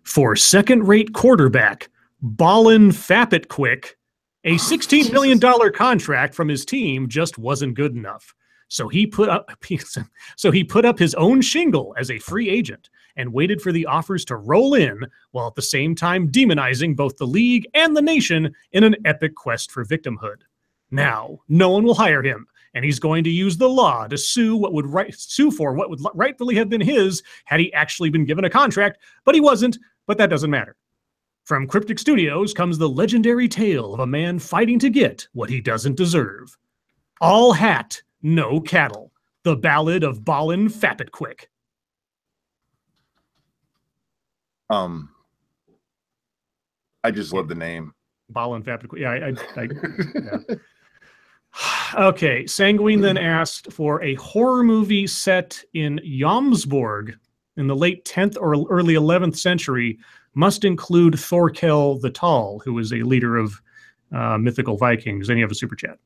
For second-rate quarterback, Ballin Fappit Quick, a $16 million contract from his team just wasn't good enough. So he put up his own shingle as a free agent and waited for the offers to roll in while at the same time demonizing both the league and the nation in an epic quest for victimhood. Now, no one will hire him, and he's going to use the law to sue for what would rightfully have been his had he actually been given a contract, but he wasn't, but that doesn't matter. From Cryptic Studios comes the legendary tale of a man fighting to get what he doesn't deserve. All hat, no cattle. The Ballad of Ballin Fappit Quick.
I just love the name.
Ballin Fappit Quick. Yeah, yeah. Okay, Sanguine then asked for a horror movie set in Jomsborg in the late 10th or early 11th century. Must include Thorkel the Tall, who was a leader of mythical Vikings. Then you have a super chat.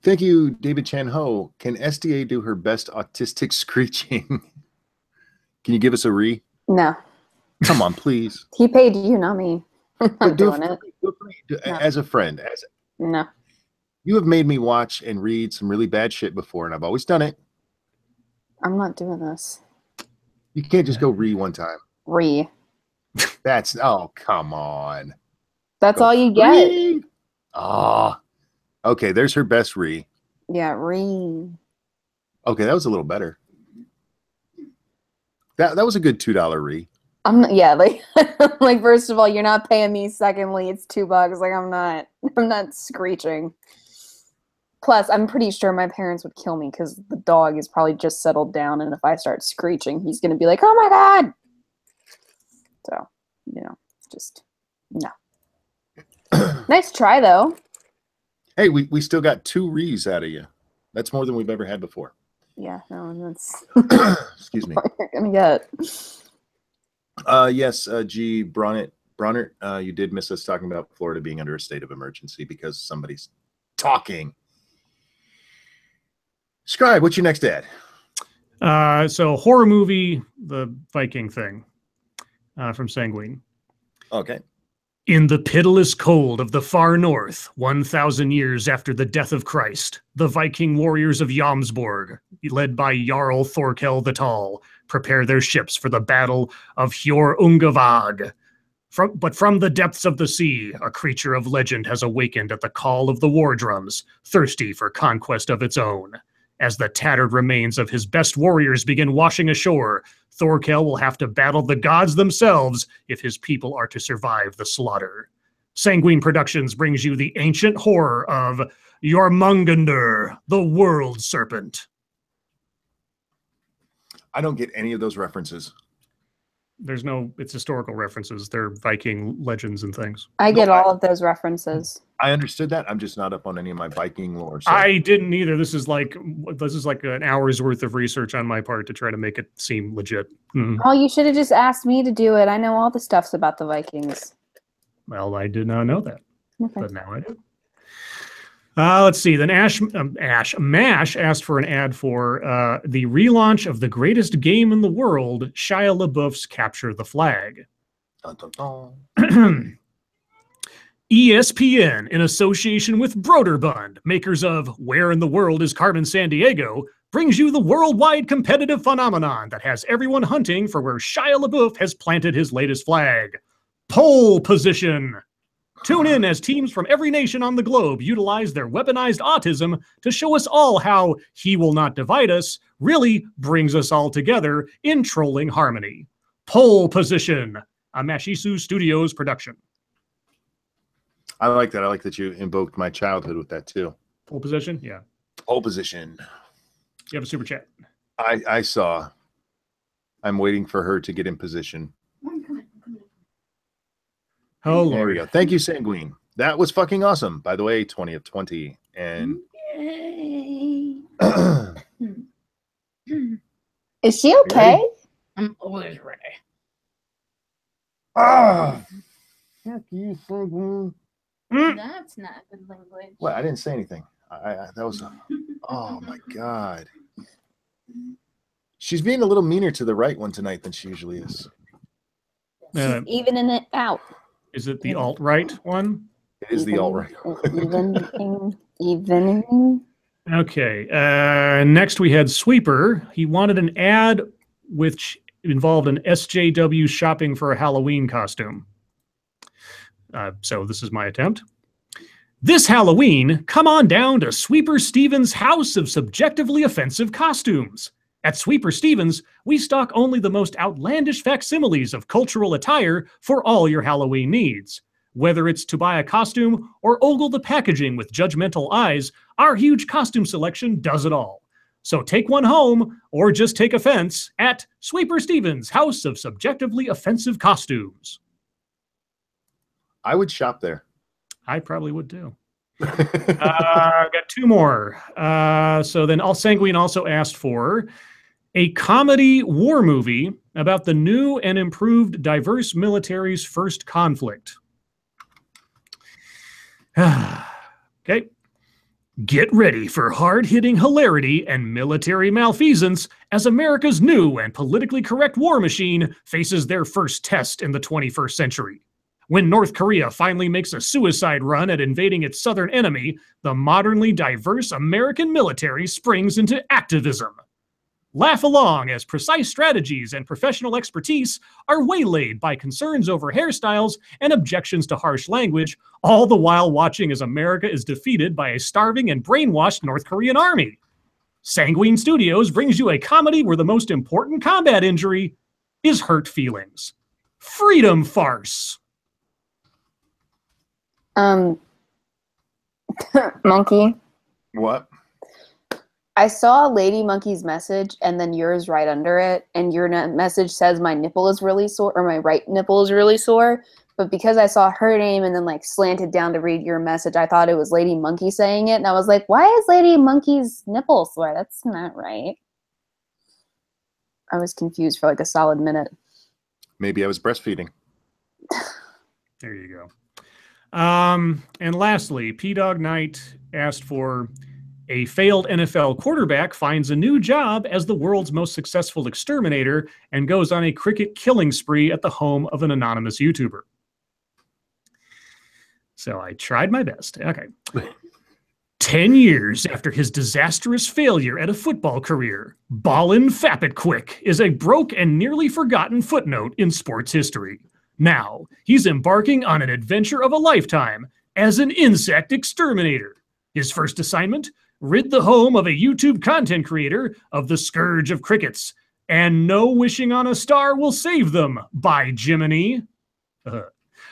Thank you, David Chan Ho. Can SDA do her best autistic screeching? Can you give us a re?
No.
Come on, please.
He paid you, not me. I'm doing it.
As a friend.
No.
You have made me watch and read some really bad shit before, and I've always done it.
I'm not doing this.
You can't just go re one time.
Re.
That's, oh, come on.
That's all you get.
Re. Oh. Okay, there's her best re.
Yeah, re.
Okay, that was a little better. That was a good $2 re.
I'm not, yeah, like first of all, you're not paying me. Secondly, it's $2. Like I'm not screeching. Plus, I'm pretty sure my parents would kill me because the dog is probably just settled down, and if I start screeching, he's gonna be like, "Oh my God!" So, you know, just no. Nice try though.
Hey, we still got 2 re's out of you. That's more than we've ever had before.
Yeah, no, that's
Excuse me.
what you're gonna get.
Yes, G. Bronnet, you did miss us talking about Florida being under a state of emergency because somebody's talking. Scribe, what's your next ad?
So horror movie, the Viking thing from Sanguine.
Okay.
In the pitiless cold of the far north, 1,000 years after the death of Christ, the Viking warriors of Jomsborg, led by Jarl Thorkel the Tall, prepare their ships for the battle of Hjörungavag. But from the depths of the sea, a creature of legend has awakened at the call of the war drums, thirsty for conquest of its own. As the tattered remains of his best warriors begin washing ashore, Thorkel will have to battle the gods themselves if his people are to survive the slaughter. Sanguine Productions brings you the ancient horror of Jormungandr, the World Serpent.
I don't get any of those references.
It's historical references. They're Viking legends and things.
I get all of those references.
I understood that. I'm just not up on any of my Viking lore. So.
I didn't either. This is like an hour's worth of research on my part to try to make it seem legit.
Oh, you should have just asked me to do it. I know all the stuffs about the Vikings.
Well, I did not know that,
Okay.
but now I do. Let's see. Then MASH asked for an ad for the relaunch of the greatest game in the world, Shia LaBeouf's Capture the Flag.
Dun, dun, dun.
ESPN, in association with Broderbund, makers of Where in the World is Carmen Sandiego, brings you the worldwide competitive phenomenon that has everyone hunting for where Shia LaBeouf has planted his latest flag. Pole position. Tune in as teams from every nation on the globe utilize their weaponized autism to show us all how He Will Not Divide Us really brings us all together in trolling harmony. Pole position, a Mashisu Studios production.
I like that. I like that you invoked my childhood with that too.
Pole position? Yeah.
Pole position.
You have a super chat.
I saw. I'm waiting for her to get in position.
Oh,
there
Lord.
we go. Thank you, Sanguine. That was fucking awesome. By the way, 20 of 20. And
Is she okay?
I'm always ready.
fuck you, Sanguine.
That's not good language.
What? I didn't say anything. That was. Oh my god. She's being a little meaner to the right one tonight than she usually is.
Uh,
She's evening it out.
Is it the alt-right one?
It is the alt right.
Evening.
Okay. Next, we had Sweeper. He wanted an ad which involved an SJW shopping for a Halloween costume. So this is my attempt. This Halloween, come on down to Sweeper Stevens' House of Subjectively Offensive Costumes. At Sweeper Stevens, we stock only the most outlandish facsimiles of cultural attire for all your Halloween needs. Whether it's to buy a costume or ogle the packaging with judgmental eyes, our huge costume selection does it all. So take one home or just take offense at Sweeper Stevens' House of Subjectively Offensive Costumes.
I would shop there.
I probably would too. Got two more. So then Sanguine also asked for a comedy war movie about the new and improved diverse military's first conflict. Okay. Get ready for hard-hitting hilarity and military malfeasance as America's new and politically correct war machine faces their first test in the 21st century. When North Korea finally makes a suicide run at invading its southern enemy, the modernly diverse American military springs into activism. Laugh along as precise strategies and professional expertise are waylaid by concerns over hairstyles and objections to harsh language, all the while watching as America is defeated by a starving and brainwashed North Korean army. Sanguine Studios brings you a comedy where the most important combat injury is hurt feelings. Freedom farce.
Monkey.
What?
I saw Lady Monkey's message and then yours right under it, and your message says my nipple is really sore, or my right nipple is really sore. But because I saw her name and then like slanted down to read your message, I thought it was Lady Monkey saying it, and I was like, why is Lady Monkey's nipple sore? That's not right. I was confused for like a solid minute.
Maybe I was breastfeeding.
There you go. And lastly, P-Dog Knight asked for a failed NFL quarterback finds a new job as the world's most successful exterminator and goes on a cricket killing spree at the home of an anonymous YouTuber. So I tried my best. Okay. 10 years after his disastrous failure at a football career, Ballin' Fappit Quick is a broke and nearly forgotten footnote in sports history. Now, he's embarking on an adventure of a lifetime as an insect exterminator. His first assignment, rid the home of a YouTube content creator of the scourge of crickets. And no wishing on a star will save them, by Jiminy.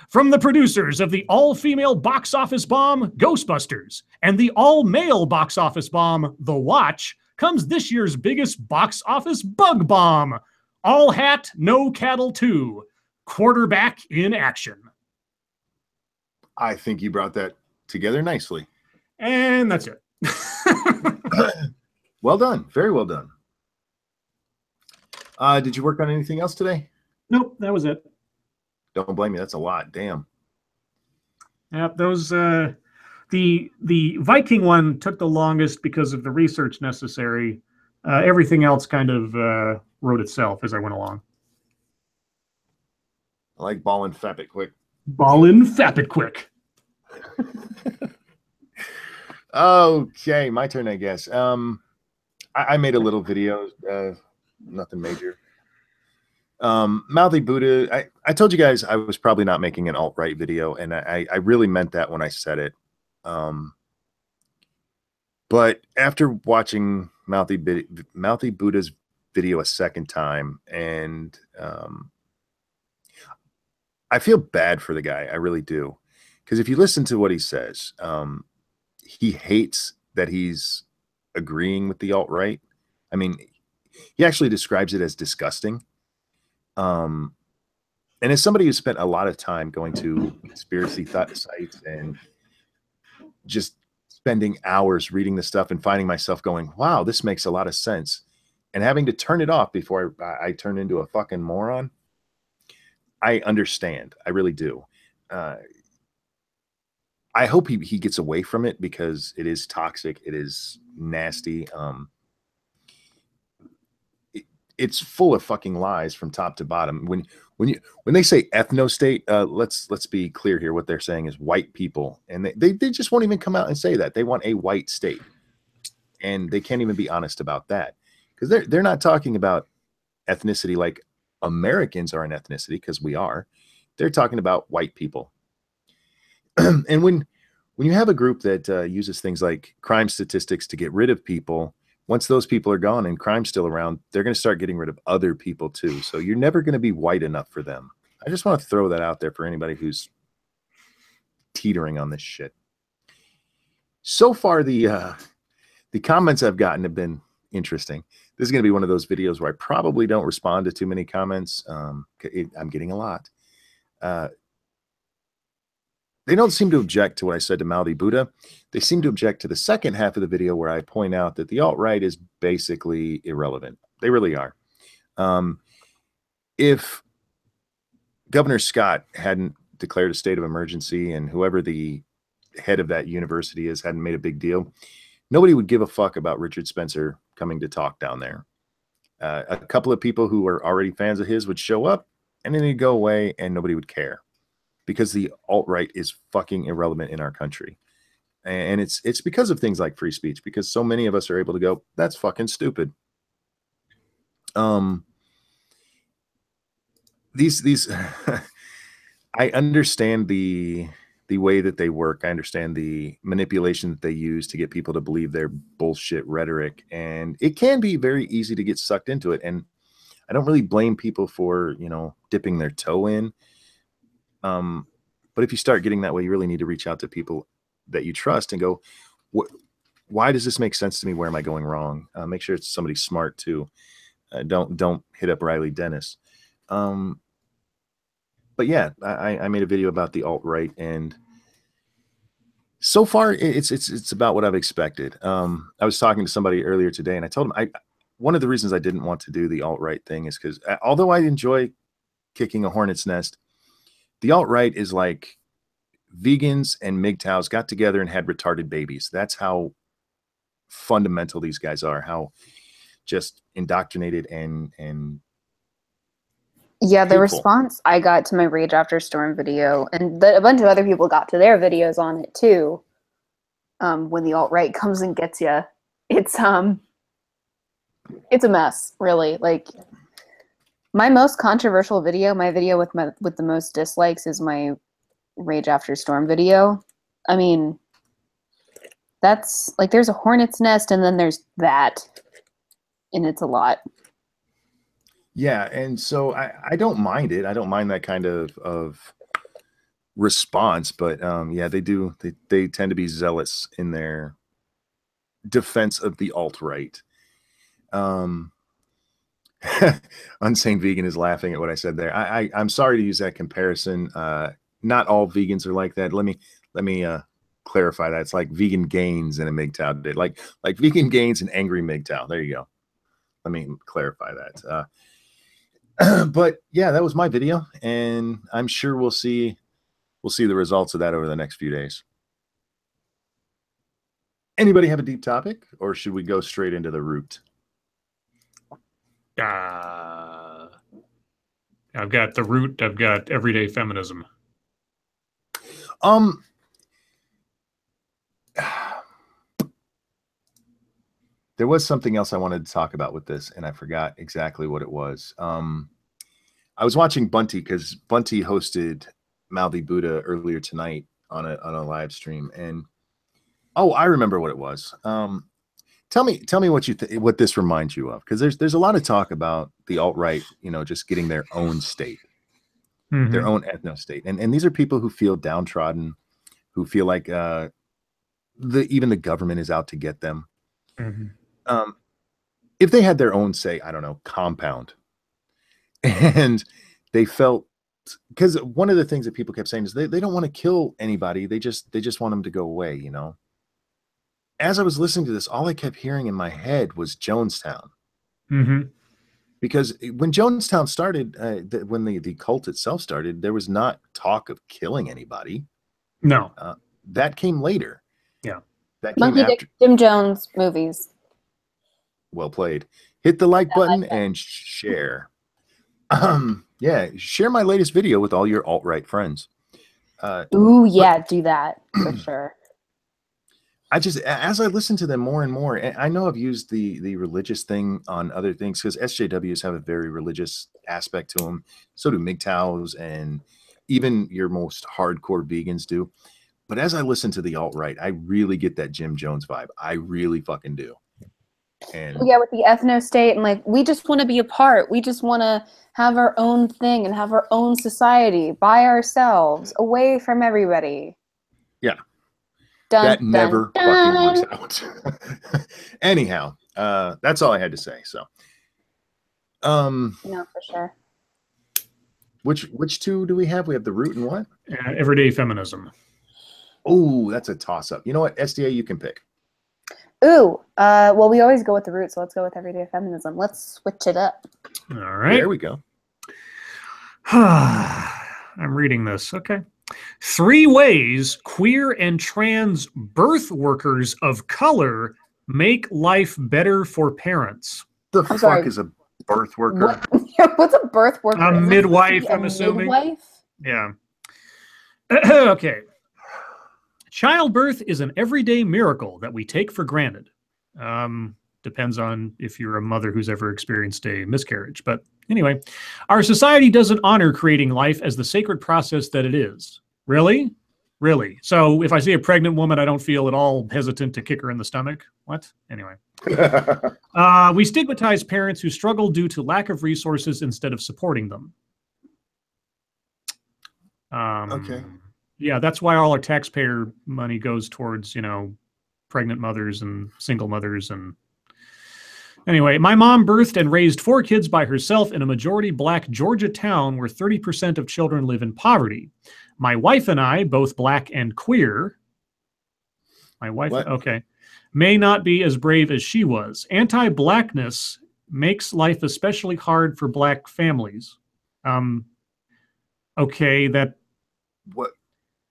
From the producers of the all-female box office bomb, Ghostbusters, and the all-male box office bomb, The Watch, comes this year's biggest box office bug bomb, All Hat, No Cattle 2, Quarterback in Action.
I think you brought that together nicely.
And that's it.
Well done. Very well done. Did you work on anything else today?
Nope, that was it.
Don't blame me. That's a lot. Damn.
Yeah, those the Viking one took the longest because of the research necessary. Everything else kind of wrote itself as I went along.
I like Ballin' Fappit Quick.
Ballin' Fappit Quick.
Okay, my turn, I guess. I made a little video, nothing major. Mouthy Buddha, I told you guys I was probably not making an alt-right video, and I really meant that when I said it. But after watching Mouthy Buddha's video a second time, and I feel bad for the guy. I really do. Because if you listen to what he says, he hates that he's agreeing with the alt-right. I mean, he actually describes it as disgusting. And as somebody who spent a lot of time going to conspiracy sites and just spending hours reading the stuff and finding myself going, wow, this makes a lot of sense, and having to turn it off before I turn into a fucking moron, I understand. I really do. I hope he gets away from it, because it is toxic. It is nasty. It's full of fucking lies from top to bottom. When they say ethno state, let's be clear here. What they're saying is white people, and they just won't even come out and say that. They want a white state, and they can't even be honest about that, because they're not talking about ethnicity like Americans are an ethnicity, because we are. They're talking about white people. And when you have a group that uses things like crime statistics to get rid of people, once those people are gone and crime's still around, they're going to start getting rid of other people too. So you're never going to be white enough for them. I just want to throw that out there for anybody who's teetering on this shit. So far, the comments I've gotten have been interesting. This is going to be one of those videos where I probably don't respond to too many comments. I'm getting a lot. They don't seem to object to what I said to Mouthy Buddha. They seem to object to the second half of the video where I point out that the alt-right is basically irrelevant. They really are. If Governor Scott hadn't declared a state of emergency, and whoever the head of that university is hadn't made a big deal, nobody would give a fuck about Richard Spencer coming to talk down there. A couple of people who are already fans of his would show up, and then he'd go away, and nobody would care, because the alt-right is fucking irrelevant in our country. And it's because of things like free speech, because so many of us are able to go, that's fucking stupid. These I understand the way that they work. I understand the manipulation that they use to get people to believe their bullshit rhetoric, and it can be very easy to get sucked into it. And I don't really blame people for, dipping their toe in. But if you start getting that way, you really need to reach out to people that you trust and go, why does this make sense to me? Where am I going wrong? Make sure it's somebody smart too. Don't hit up Riley Dennis. But yeah, I made a video about the alt-right, and so far it's about what I've expected. I was talking to somebody earlier today, and I told him one of the reasons I didn't want to do the alt-right thing is because although I enjoy kicking a hornet's nest. The alt-right is like vegans and MGTOWs got together and had retarded babies. That's how fundamental these guys are, how just indoctrinated and
yeah, the
hateful.
response I got to my Rage After Storm video, and a bunch of other people got to their videos on it too. When the alt-right comes and gets you, it's a mess, really. Like, my most controversial video, my video with the most dislikes, is my Rage After Storm video. I mean, that's like, there's a hornet's nest and then there's that, and it's a lot.
Yeah, and so I don't mind it. I don't mind that kind of response, but yeah, they tend to be zealous in their defense of the alt-right. Unsane Vegan is laughing at what I said there. I'm sorry to use that comparison. Not all vegans are like that. Let me clarify that. It's like vegan gains and a MGTOW did. Like vegan gains and angry MGTOW. There you go. Let me clarify that. But yeah, that was my video, and I'm sure we'll see the results of that over the next few days. Anybody have a deep topic, or should we go straight into the root?
I've got the root. I've got everyday feminism.
There was something else I wanted to talk about with this, and I forgot exactly what it was. I was watching Bunty because Bunty hosted Mouthy Buddha earlier tonight on a live stream, and I remember what it was. Tell me what this reminds you of, because there's a lot of talk about the alt-right, just getting their own state, their own ethno state, and these are people who feel downtrodden, who feel like even the government is out to get them. If they had their own, say, I don't know, compound, and they felt, because one of the things that people kept saying is they don't want to kill anybody, they just want them to go away. As I was listening to this, all I kept hearing in my head was Jonestown. Because when Jonestown started, when the cult itself started, there was not talk of killing anybody.
No,
that came later.
Yeah,
that came
Monkey
after.
Dick, Jim Jones movies.
Well played. Hit the like button and share. Yeah, share my latest video with all your alt-right friends.
Ooh, yeah, do that for sure.
As I listen to them more and more, and I know I've used the religious thing on other things, because SJWs have a very religious aspect to them. So do MGTOWs, and even your most hardcore vegans do. But as I listen to the alt-right, I really get that Jim Jones vibe. I really fucking do. And
yeah, with the ethno state, and like, we just want to be apart. We just want to have our own thing and have our own society by ourselves, away from everybody.
Yeah.
Dun,
that never
dun.
fucking works out. Anyhow, that's all I had to say. So,
No, for sure.
Which two do we have? We have the root and what?
Everyday feminism.
Oh, that's a toss-up. You know what, SDA, you can pick.
Ooh, well, we always go with the root, so let's go with everyday feminism. Let's switch it up.
All right.
There we go.
I'm reading this. Okay. 3 ways queer and trans birth workers of color make life better for parents.
The fuck
sorry.
is a birth worker?
What's a birth worker?
A
Is
midwife,
it
I'm assuming.
Midwife?
Yeah. Okay. Childbirth is an everyday miracle that we take for granted. Depends on if you're a mother who's ever experienced a miscarriage. But anyway, our society doesn't honor creating life as the sacred process that it is. Really? Really? So if I see a pregnant woman, I don't feel at all hesitant to kick her in the stomach? What? Anyway. We stigmatize parents who struggle due to lack of resources instead of supporting them.
Okay.
Yeah, that's why all our taxpayer money goes towards, pregnant mothers and single mothers. And anyway, my mom birthed and raised 4 kids by herself in a majority Black Georgia town where 30% of children live in poverty. My wife and I, both Black and queer, may not be as brave as she was. Anti-Blackness makes life especially hard for Black families. Okay, that
What?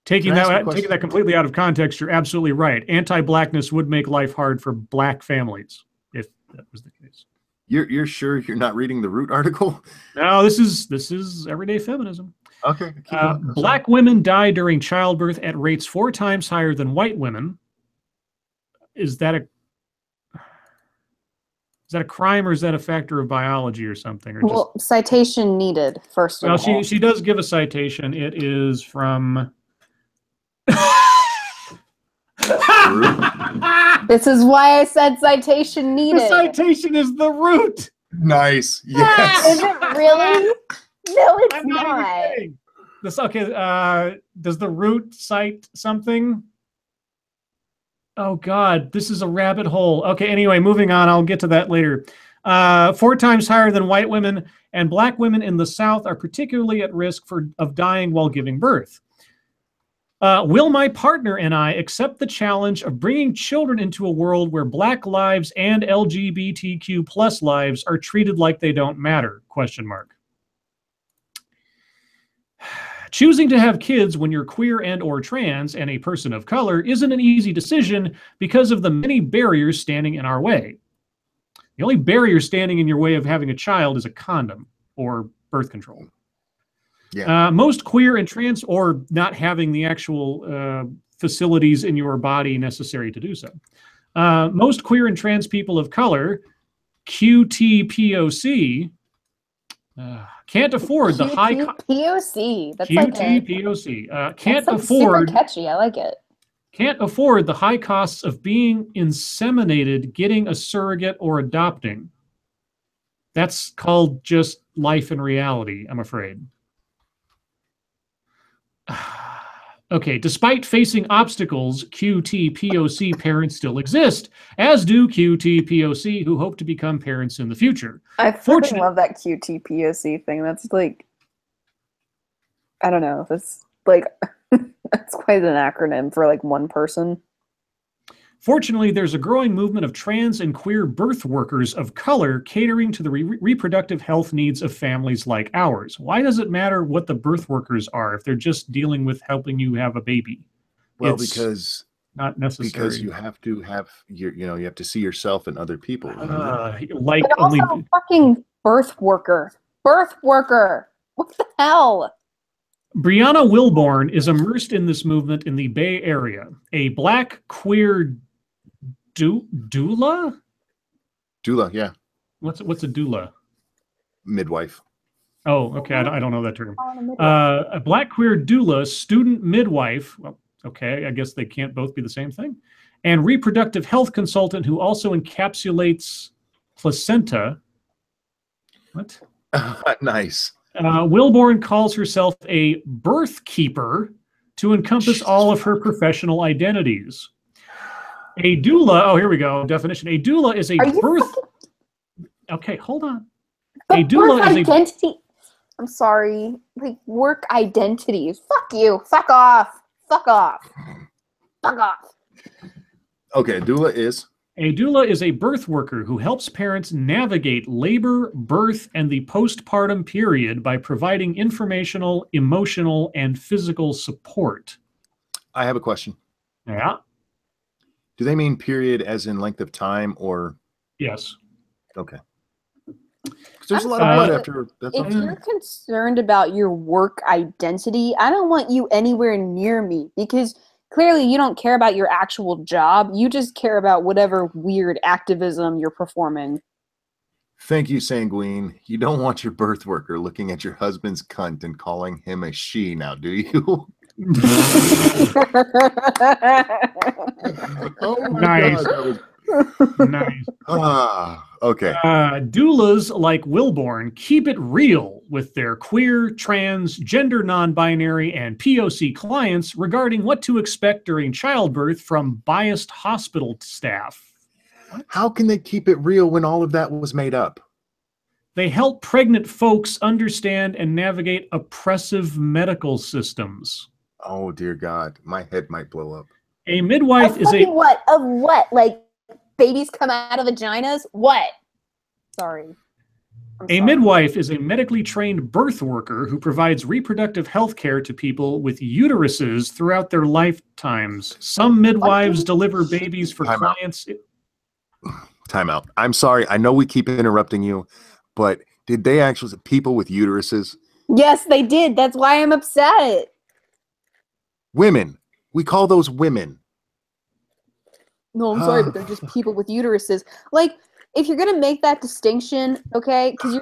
taking
Can I ask a
that
question?
completely out of context, you're absolutely right. Anti-blackness would make life hard for black families if that was the case.
You're sure you're not reading the Root article?
No, this is everyday feminism.
Okay, keep going. I'm sorry.
Black women die during childbirth at rates 4 times higher than white women. Is that a crime, or is that a factor of biology or something? Or
Well, citation needed, first of
well,
all.
she does give a citation. It is from.
This is why I said citation
The
needed.
citation is the Root.
Nice.
Is
Yes.
it really? No, it's
I'm not even
not.
kidding. This okay. Does the Root cite something? Oh God, this is a rabbit hole. Okay, anyway, moving on. I'll get to that later. 4 times higher than white women, and black women in the South are particularly at risk of dying while giving birth. Will my partner and I accept the challenge of bringing children into a world where black lives and LGBTQ plus lives are treated like they don't matter? Question mark. Choosing to have kids when you're queer and or trans and a person of color isn't an easy decision because of the many barriers standing in our way. The only barrier standing in your way of having a child is a condom or birth control.
Yeah.
Most queer and trans, or not having the actual facilities in your body necessary to do so. Most queer and trans people of color, QTPOC, can't afford the high
POC. That's like
QTPOC can't
that's like
afford
super catchy. I like it.
can't afford the high costs of being inseminated, getting a surrogate, or adopting. That's called just life in reality, I'm afraid. Okay, despite facing obstacles, QTPOC parents still exist, as do QTPOC who hope to become parents in the future.
I fucking love that QTPOC thing. That's like, I don't know. That's like, that's quite an acronym for like one person.
Fortunately, there's a growing movement of trans and queer birth workers of color catering to the reproductive health needs of families like ours. Why does it matter what the birth workers are if they're just dealing with helping you have a baby?
Well,
It's
because
not necessary.
because you have to have you have to see yourself and other people.
Like
But also
only
fucking birth worker. Birth worker. What the hell?
Brianna Wilborn is immersed in this movement in the Bay Area. A black queer doula?
Doula, yeah.
What's a doula?
Midwife.
Oh, okay. I don't know that term. A black queer doula, student midwife. Well, okay. I guess they can't both be the same thing. And reproductive health consultant who also encapsulates placenta. What?
Nice.
Wilborn calls herself a birth keeper to encompass all of her professional identities. A doula, oh, here we go, definition. A doula is a birth... Okay, hold on.
But
a doula
birth
is
identity. I'm sorry. Like, work identities. Fuck you. Fuck off. Fuck off. Fuck off.
Okay, doula is...
A doula is a birth worker who helps parents navigate labor, birth, and the postpartum period by providing informational, emotional, and physical support.
I have a question.
Yeah.
Do they mean period as in length of time or?
Yes.
Okay. Because there's a lot of blood after. That's
if you're concerned about your work identity, I don't want you anywhere near me because clearly you don't care about your actual job. You just care about whatever weird activism you're performing.
Thank you, Sanguine. You don't want your birth worker looking at your husband's cunt and calling him a she now, do you? Oh my
Nice.
God,
Nice.
Okay.
Doulas like Wilborn keep it real with their queer, trans, gender non-binary, and POC clients regarding what to expect during childbirth from biased hospital staff. What?
How can they keep it real when all of that was made up?
They help pregnant folks understand and navigate oppressive medical systems.
Oh, dear God. My head might blow up.
A midwife is a...
What? Of what? Like, babies come out of vaginas? What? Sorry.
A midwife is a medically trained birth worker who provides reproductive health care to people with uteruses throughout their lifetimes. Some midwives deliver babies for clients.
Time out. I'm sorry. I know we keep interrupting you, but did they actually people with uteruses?
Yes, they did. That's why I'm upset.
Women. We call those women.
No, I'm sorry, but they're just people with uteruses. Like, if you're gonna make that distinction, okay, because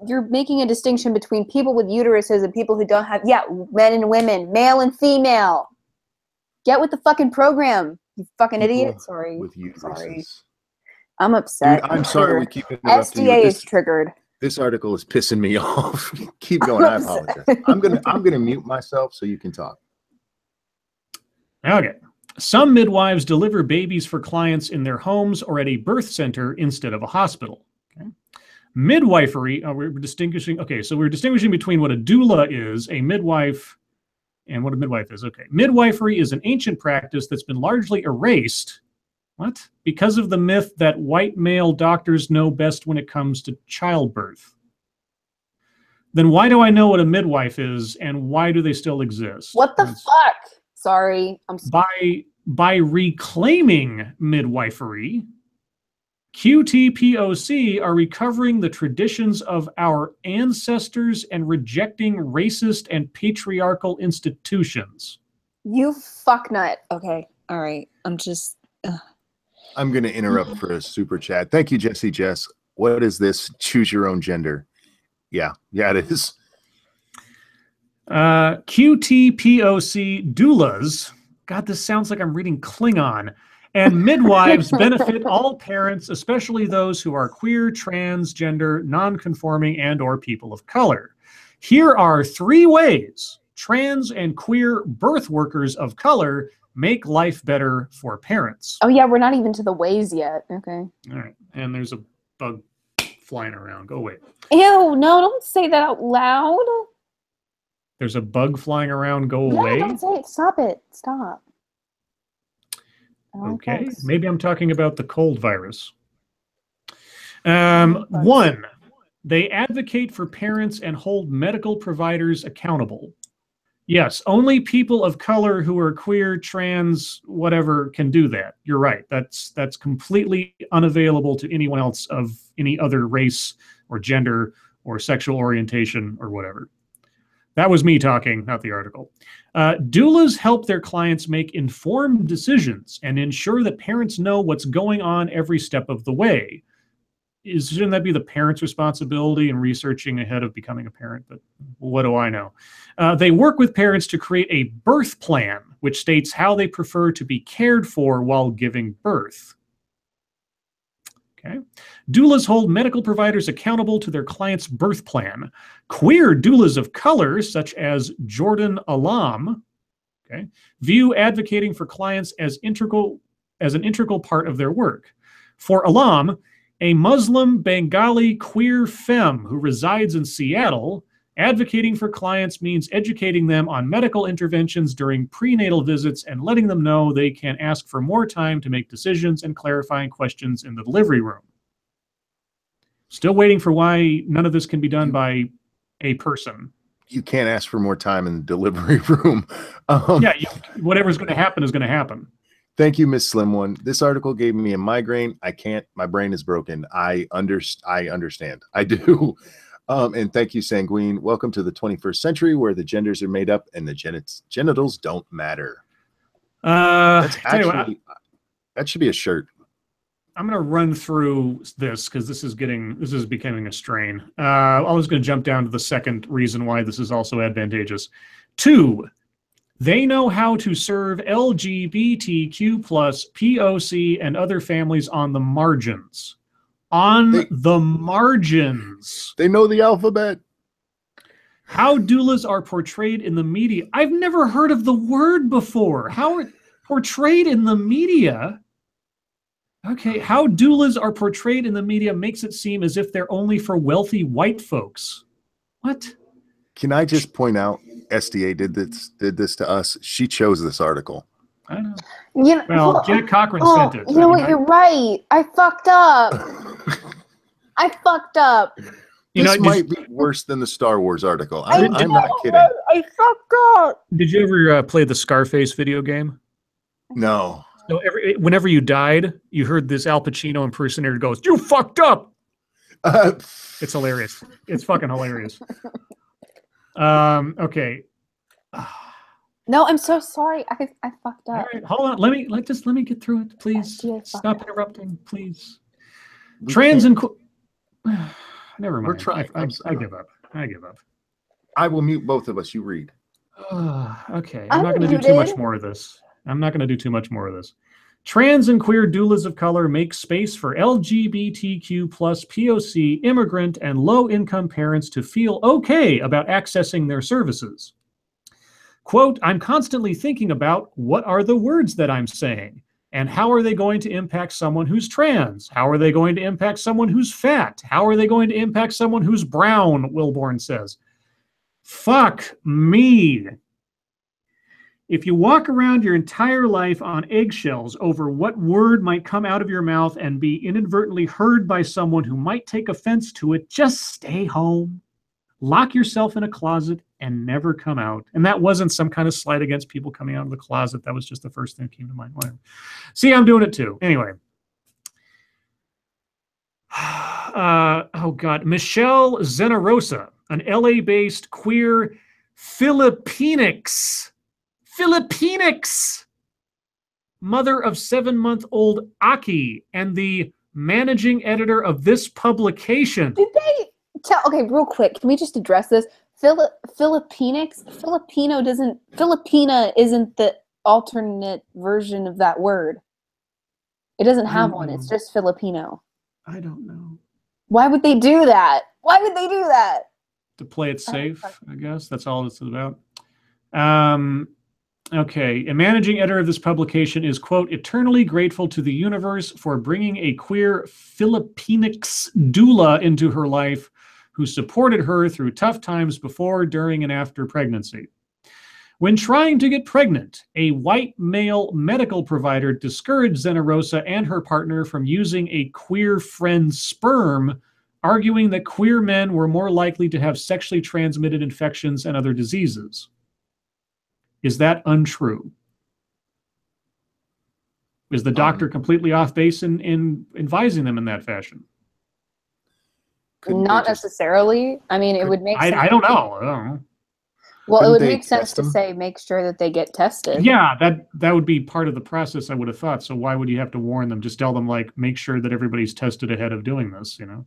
you're making a distinction between people with uteruses and people who don't have. Yeah, men and women, male and female. Get with the fucking program, you fucking
People
idiot. Sorry.
with uteruses.
Sorry. I'm upset.
Dude, I'm sorry we keep interrupting you.
SDA is triggered.
This article is pissing me off. Keep going. I apologize. I'm gonna mute myself so you can talk.
Okay. Some midwives deliver babies for clients in their homes or at a birth center instead of a hospital. Okay. Midwifery, we're distinguishing. Okay, so we're distinguishing between what a doula is, a midwife, and what a midwife is. Okay. Midwifery is an ancient practice that's been largely erased. What? Because of the myth that white male doctors know best when it comes to childbirth. Then why do I know what a midwife is, and why do they still exist?
What the fuck? Sorry, I'm sorry.
By reclaiming midwifery, QTPOC are recovering the traditions of our ancestors and rejecting racist and patriarchal institutions.
You fucknut. Okay, all right.
I'm going to interrupt for a super chat. Thank you, Jesse Jess. What is this? Choose your own gender. Yeah, it is.
QTPOC doulas. God, this sounds like I'm reading Klingon. And midwives benefit all parents, especially those who are queer, transgender, non-conforming, and or people of color. Here are 3 ways trans and queer birth workers of color make life better for parents.
Oh yeah, we're not even to the ways yet. Okay.
All right. And there's a bug flying around. Go away.
Ew, no, don't say that out loud.
There's a bug flying around. Go
Yeah,
away.
don't say it. Stop it. Stop.
Okay. Maybe I'm talking about the cold virus. 1, they advocate for parents and hold medical providers accountable. Yes, only people of color who are queer, trans, whatever can do that. You're right. That's completely unavailable to anyone else of any other race or gender or sexual orientation or whatever. That was me talking, not the article. Doulas help their clients make informed decisions and ensure that parents know what's going on every step of the way. Shouldn't that be the parent's responsibility in researching ahead of becoming a parent? But what do I know? They work with parents to create a birth plan, which states how they prefer to be cared for while giving birth. Okay. Doulas hold medical providers accountable to their client's birth plan. Queer doulas of color, such as Jordan Alam, okay, view advocating for clients as an integral part of their work. For Alam, a Muslim Bengali queer femme who resides in Seattle, advocating for clients means educating them on medical interventions during prenatal visits and letting them know they can ask for more time to make decisions and clarifying questions in the delivery room. Still waiting for why none of this can be done by a person.
You can't ask for more time in the delivery room.
Whatever's going to happen is going to happen.
Thank you, Miss Slim One. This article gave me a migraine. I can't. My brain is broken. I understand. I do. And thank you, Sanguine. Welcome to the 21st century where the genders are made up and the genitals don't matter. That's actually, that should be a shirt.
I'm going to run through this because this is becoming a strain. I was going to jump down to the second reason why this is also advantageous. 2, they know how to serve LGBTQ plus POC and other families on the margins. The margins.
They know the alphabet.
How doulas are portrayed in the media. I've never heard of the word before. How are portrayed in the media? Okay, how doulas are portrayed in the media makes it seem as if they're only for wealthy white folks. What?
Can I just point out, SDA did this to us. She chose this article.
I don't know. Well, Janet Cochran sent it.
You know what? You're right. I fucked up. I fucked up.
This
know,
might be worse than the Star Wars article. I'm not kidding.
I fucked up.
did you ever play the Scarface video game?
No.
So whenever you died, you heard this Al Pacino impersonator goes, "You fucked up." It's hilarious. It's fucking hilarious. Okay.
No, I'm so sorry. I fucked
All
up.
right, hold on. Let me get through it, please.
SDA fucked
Stop
up.
interrupting, please.
We
Trans
can't-
and never mind.
We're trying.
I give up. I give up.
I will mute both of us. You read.
Okay, I'm not going to do too
muted.
much more of this. I'm not going to do too much more of this. Trans and queer doulas of color make space for LGBTQ plus POC, immigrant, and low-income parents to feel okay about accessing their services. Quote, I'm constantly thinking about what are the words that I'm saying, and how are they going to impact someone who's trans? How are they going to impact someone who's fat? How are they going to impact someone who's brown? Wilborn says. Fuck me. If you walk around your entire life on eggshells over what word might come out of your mouth and be inadvertently heard by someone who might take offense to it, just stay home. Lock yourself in a closet and never come out. And that wasn't some kind of slight against people coming out of the closet. That was just the first thing that came to mind. Whatever. See, I'm doing it too. Anyway. Oh, God. Michelle Zenarosa, an LA-based queer Filipinx, mother of 7-month-old Aki, and the managing editor of this publication.
Did they tell? Okay, real quick. Can we just address this? Filipinx? Filipina isn't the alternate version of that word. It doesn't have one. It's just Filipino.
I don't know.
Why would they do that? Why would they do that?
To play it safe, I guess. That's all it's about. Okay, a managing editor of this publication is, quote, eternally grateful to the universe for bringing a queer Filipinx doula into her life who supported her through tough times before, during, and after pregnancy. When trying to get pregnant, a white male medical provider discouraged Zenarosa and her partner from using a queer friend's sperm, arguing that queer men were more likely to have sexually transmitted infections and other diseases. Is that untrue? Is the doctor completely off base in advising them in that fashion?
Not necessarily. I mean, it would make sense.
I don't know.
Well, it would make sense
test
to
them?
say make sure that they get tested.
Yeah, that would be part of the process, I would have thought. So why would you have to warn them? Just tell them, like, make sure that everybody's tested ahead of doing this, you know?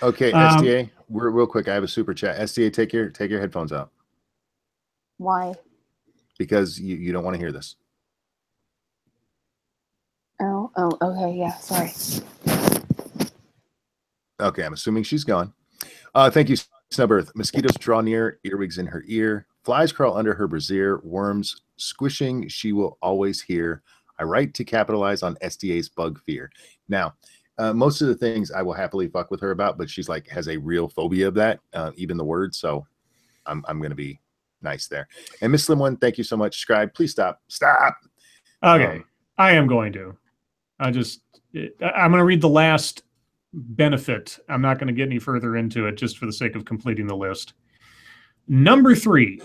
Okay, SDA, we're real quick. I have a super chat. SDA, take your headphones out
Why?
because you don't want to hear this.
Oh, okay, yeah, sorry.
Okay, I'm assuming she's gone. Thank you, Snub Earth. Mosquitoes draw near, earwigs in her ear, flies crawl under her brassiere, worms squishing she will always hear. I write to capitalize on SDA's bug fear. Now, most of the things I will happily fuck with her about, but she's like has a real phobia of that, even the word. So I'm going to be nice there. And Miss Slim One, thank you so much. Scribe, please stop.
Okay, I am going to. I'm going to read the last benefit. I'm not going to get any further into it just for the sake of completing the list. Number 3,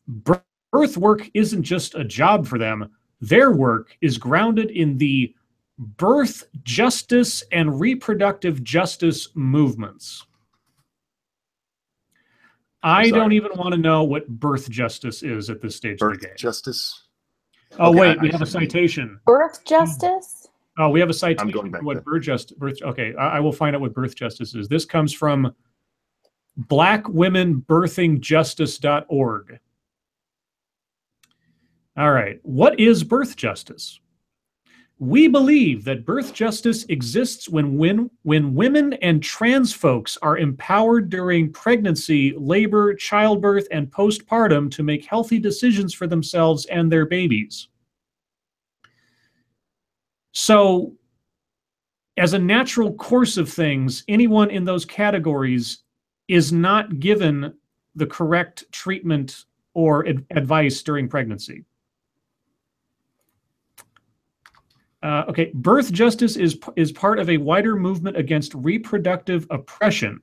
birth work isn't just a job for them. Their work is grounded in the birth justice and reproductive justice movements. I don't even want to know what birth justice is at this stage of the game.
Birth justice.
Oh,
Okay,
wait, we have a citation.
Birth justice?
Oh, we have a citation
I'm going back
for what
there.
birth justice. Okay, I will find out what birth justice is. This comes from blackwomenbirthingjustice.org. All right, what is birth justice? We believe that birth justice exists when women and trans folks are empowered during pregnancy, labor, childbirth, and postpartum to make healthy decisions for themselves and their babies. So, as a natural course of things, anyone in those categories is not given the correct treatment or advice during pregnancy. Okay, birth justice is part of a wider movement against reproductive oppression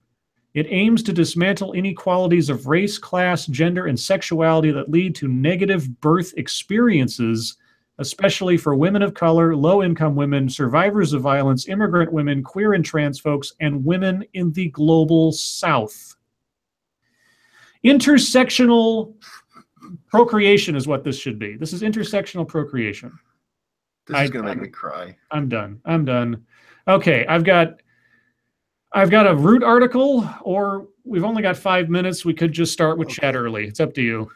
It aims to dismantle inequalities of race, class, gender, and sexuality that lead to negative birth experiences, especially for women of color, low-income women, survivors of violence, immigrant women, queer and trans folks, and women in the global South. Intersectional procreation is what this should be. This is intersectional procreation.
This is going to make me cry.
I'm done. I'm done. Okay, I've got a root article, or we've only got 5 minutes. We could just start with chat early. It's up to you.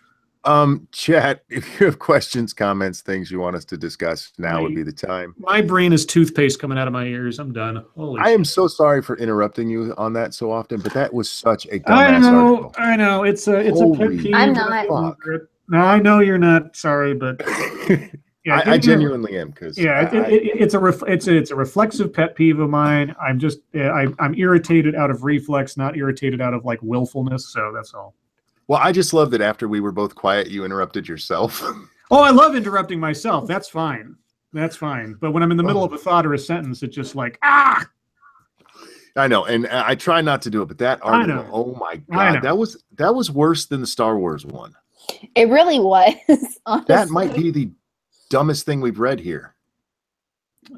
Chat, if you have questions, comments, things you want us to discuss, now would be the time.
My brain is toothpaste coming out of my ears. I'm done. Holy
I am so sorry for interrupting you on that so often, but that was such a dumbass article.
I know. It's a pet peeve.
I'm not.
No, I know you're not. Sorry, but
yeah, I genuinely am, because
it's a reflexive pet peeve of mine. I'm just I'm irritated out of reflex, not irritated out of like willfulness. So that's all.
Well, I just love that after we were both quiet, you interrupted yourself.
Oh, I love interrupting myself. That's fine. That's fine. But when I'm in the middle of a thought or a sentence, it's just like, ah!
I know. And I try not to do it, but that article, oh my God, that was worse than the Star Wars one.
It really was. Honestly.
That might be the dumbest thing we've read here.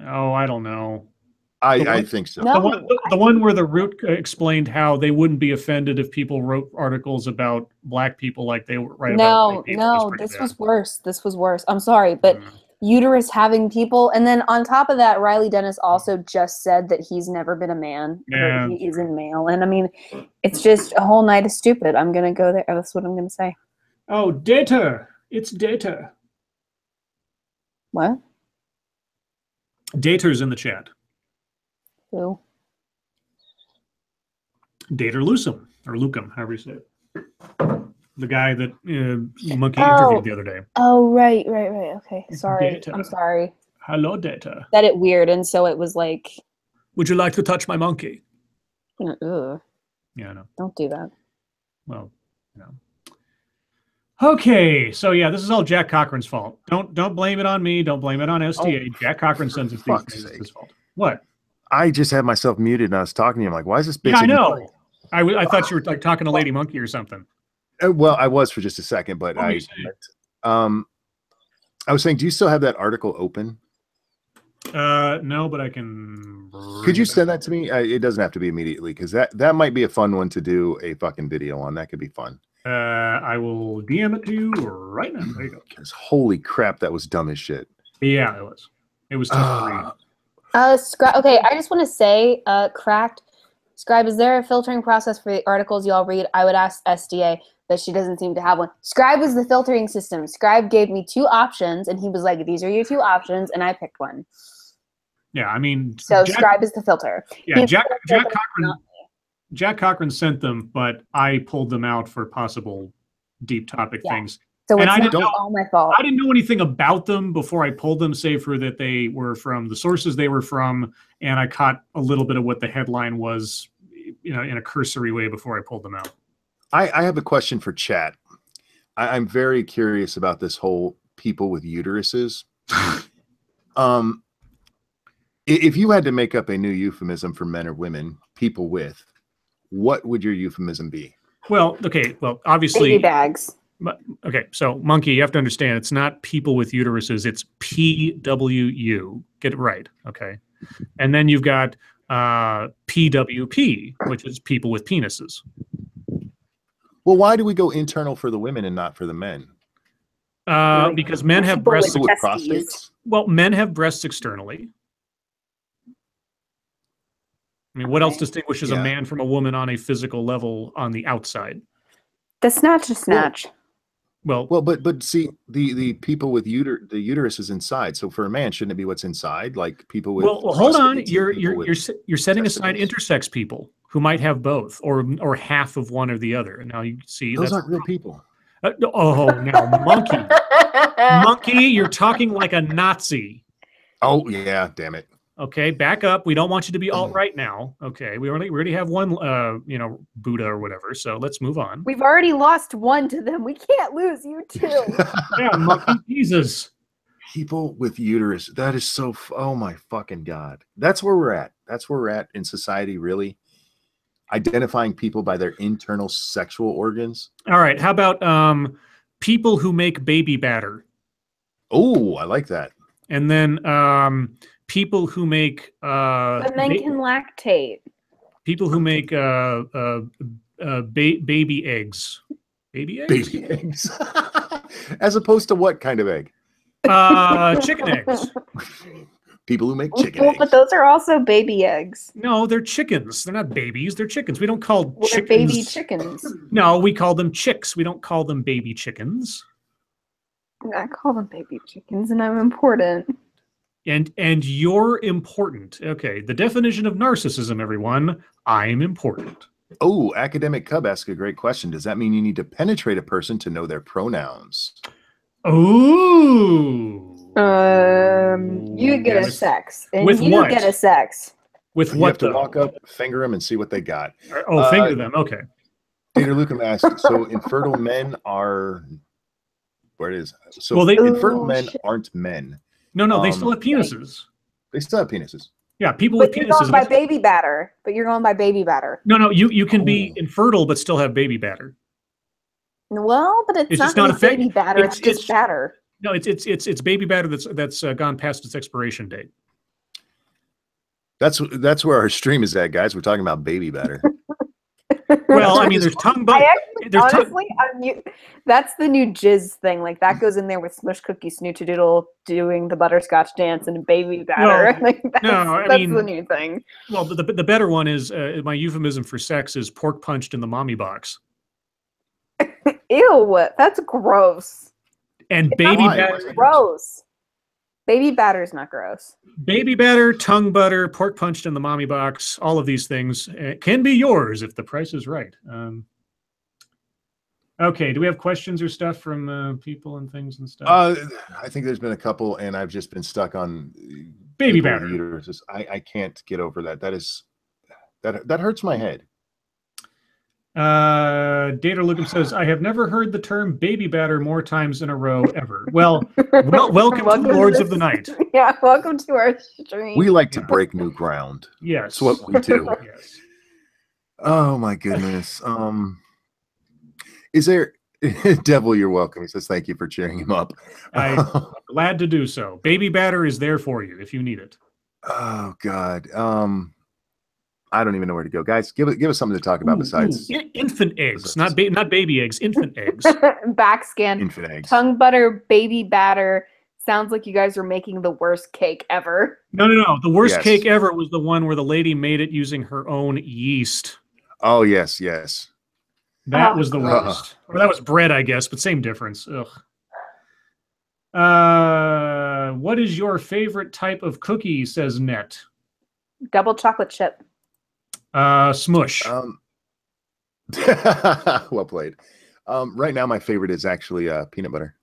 Oh, I don't know.
I think so.
No,
the one where the Root explained how they wouldn't be offended if people wrote articles about black people like they write about white people.
No, this was worse. This was worse. I'm sorry, but uterus having people, and then on top of that, Riley Dennis also just said that he's never been a man.
Yeah.
He isn't male. And I mean, it's just a whole night of stupid. I'm going to go there. That's what I'm going to say.
Oh, data. It's data.
What?
Dater's in the chat.
Who?
Dater Lucum, or Lucum, however you say it. The guy that Monkey interviewed the other day.
Oh, right. Okay, sorry.
Data.
I'm sorry.
Hello, Data.
Said it weird, and so it was like...
Would you like to touch my monkey?
Ugh.
Yeah, I know.
Don't do that.
Well, you know. Okay, so yeah, this is all Jack Cochran's fault. Don't blame it on me. Don't blame it on STA. Jack Cochran sends us these things. It's his fault. What?
I just had myself muted and I was talking to you. I'm like, why is this bitch?
Yeah, I know. I thought you were like talking to Lady Monkey or something.
Well, I was for just a second, but I was saying, do you still have that article open?
No, but I can.
Could you send that to me? It doesn't have to be immediately, because that might be a fun one to do a fucking video on. That could be fun.
I will DM it to you right now. There you go.
Because holy crap, that was dumb as shit.
Yeah, it was. It was tough to read.
Okay, I just want to say, Cracked, Scribe, is there a filtering process for the articles y'all read? I would ask SDA, but she doesn't seem to have one. Scribe was the filtering system. Scribe gave me 2 options, and he was like, these are your 2 options, and I picked one.
Yeah, I mean...
So Scribe is the filter.
Yeah, Jack Cochran sent them, but I pulled them out for possible deep topic things.
So it's not all my fault.
I didn't know anything about them before I pulled them, save for that they were from the sources they were from, and I caught a little bit of what the headline was, you know, in a cursory way before I pulled them out.
I have a question for chat. I'm very curious about this whole people with uteruses. If you had to make up a new euphemism for men or women, people with, what would your euphemism be?
Well, okay. Well, obviously,
baby bags.
Okay, so Monkey, you have to understand, it's not people with uteruses, it's PWU. Get it right, okay? And then you've got PWP, which is people with penises.
Well, why do we go internal for the women and not for the men?
Because men have breasts.
With prostates?
Well, men have breasts externally. I mean, what else distinguishes a man from a woman on a physical level on the outside?
The snatch is snatch.
Well,
but see, the people with the uterus is inside. So for a man, shouldn't it be what's inside? Like people with.
Well, hold on. You're setting aside intersex people who might have both, or half of one or the other. Now you see
those aren't real people.
Now monkey, you're talking like a Nazi.
Oh yeah, damn it.
Okay, back up. We don't want you to be alt-right now. Okay, we already have one, Buddha or whatever. So let's move on.
We've already lost one to them. We can't lose you too.
Yeah, monkey, Jesus.
People with uterus. That is so. Oh my fucking God. That's where we're at. That's where we're at in society. Really. identifying people by their internal sexual organs.
All right. How about people who make baby batter?
Oh, I like that.
And then people who make
But men can lactate.
people who make baby eggs. Baby eggs?
Baby eggs. As opposed to what kind of egg?
Chicken eggs.
People who make chicken
Well,
eggs.
but those are also baby eggs.
No, they're chickens. They're not babies. They're chickens. We don't call
Well, they're
chickens
baby chickens.
No, we call them chicks. We don't call them baby chickens.
I call them baby chickens, and I'm important.
And you're important. Okay, the definition of narcissism, everyone. I'm important.
Oh, Academic Cub asked a great question. Does that mean you need to penetrate a person to know their pronouns?
Ooh.
You get a
With-
sex. And
with
you
what?
get a sex.
With
You
what
have to
though?
walk up, finger them, and see what they got.
Oh, finger them. Okay.
Peter Lucan asked, so infertile men are... Where it is? So
Well, they-
infertile
Oh,
men
shit.
aren't men.
No, they still have penises.
They still have penises.
Yeah, people
But
with
you're
penises.
going by baby batter. But you're going by baby batter.
No, you can be
Oh.
infertile but still have baby batter.
Well, but it's,
It's
not
just not
really
effect-
baby batter. It's
it's-
just batter.
No, it's baby batter that's gone past its expiration date.
That's where our stream is at, guys. We're talking about baby batter.
Well, I mean, there's tongue
I
butter.
actually,
There's tongue.
honestly, that's the new jizz thing. Like that goes in there with Smush Cookie Snoochadoodle doing the butterscotch dance and baby batter. Like, that's
I mean-
the new thing.
Well, the better one is my euphemism for sex is pork punched in the mommy box.
Ew, that's gross.
And
It's
baby
not
batter,
Gross. Baby batter's not gross.
baby batter, tongue butter, pork punched in the mommy box. All of these things can be yours if the price is right. Okay, do we have questions or stuff from people and things and stuff?
I think there's been a couple, and I've just been stuck on
Baby
people with
batter.
uteruses. I can't get over that. That hurts my head.
Data Lucas says, I have never heard the term baby batter more times in a row ever. Well, welcome to the Lords of the Night.
Yeah, welcome to our stream.
We like to break new ground.
Yes.
That's what we do.
Yes.
Oh my goodness. Is there Devil, you're welcome. He says thank you for cheering him up.
I'm glad to do so. Baby batter is there for you if you need it.
Oh God. I don't even know where to go. Guys, give us something to talk about besides
Infant eggs, not baby eggs, infant eggs.
Backscan.
infant eggs.
Tongue butter, baby batter. Sounds like you guys are making the worst cake ever.
No. The worst
Yes.
cake ever was the one where the lady made it using her own yeast.
Oh yes.
That
Oh,
was the
God.
worst. Or that was bread, I guess, but same difference. Ugh. What is your favorite type of cookie? Says Net.
Double chocolate chip.
Smush.
Well played. Right now my favorite is actually peanut butter.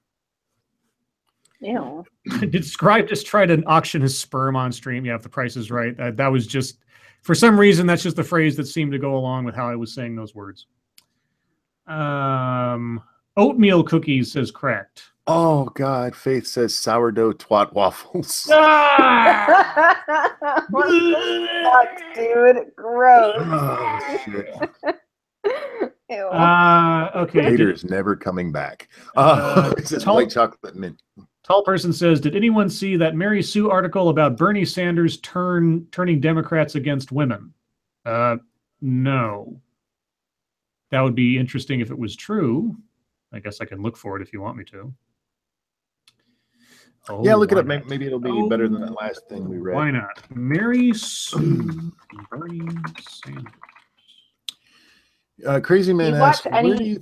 Ew.
Did Scribe just try to auction his sperm on stream? Yeah, if the price is right. That was just, for some reason, that's just the phrase that seemed to go along with how I was saying those words. Oatmeal cookies, says Cracked.
Oh God, Faith says sourdough twat waffles.
Ah!
What the fuck, dude? Gross.
Oh shit.
Ew.
Okay.
Hater is never coming back. It says
tall-
white chocolate mint.
Tall person says, did anyone see that Mary Sue article about Bernie Sanders turning Democrats against women? No. That would be interesting if it was true. I guess I can look for it if you want me to. Oh,
Yeah, look it
why
up.
not?
Maybe it'll be better than that last thing we read.
Why not? Mary Sue Bernie Sanders.
Crazy Man
You watch
asks,
any-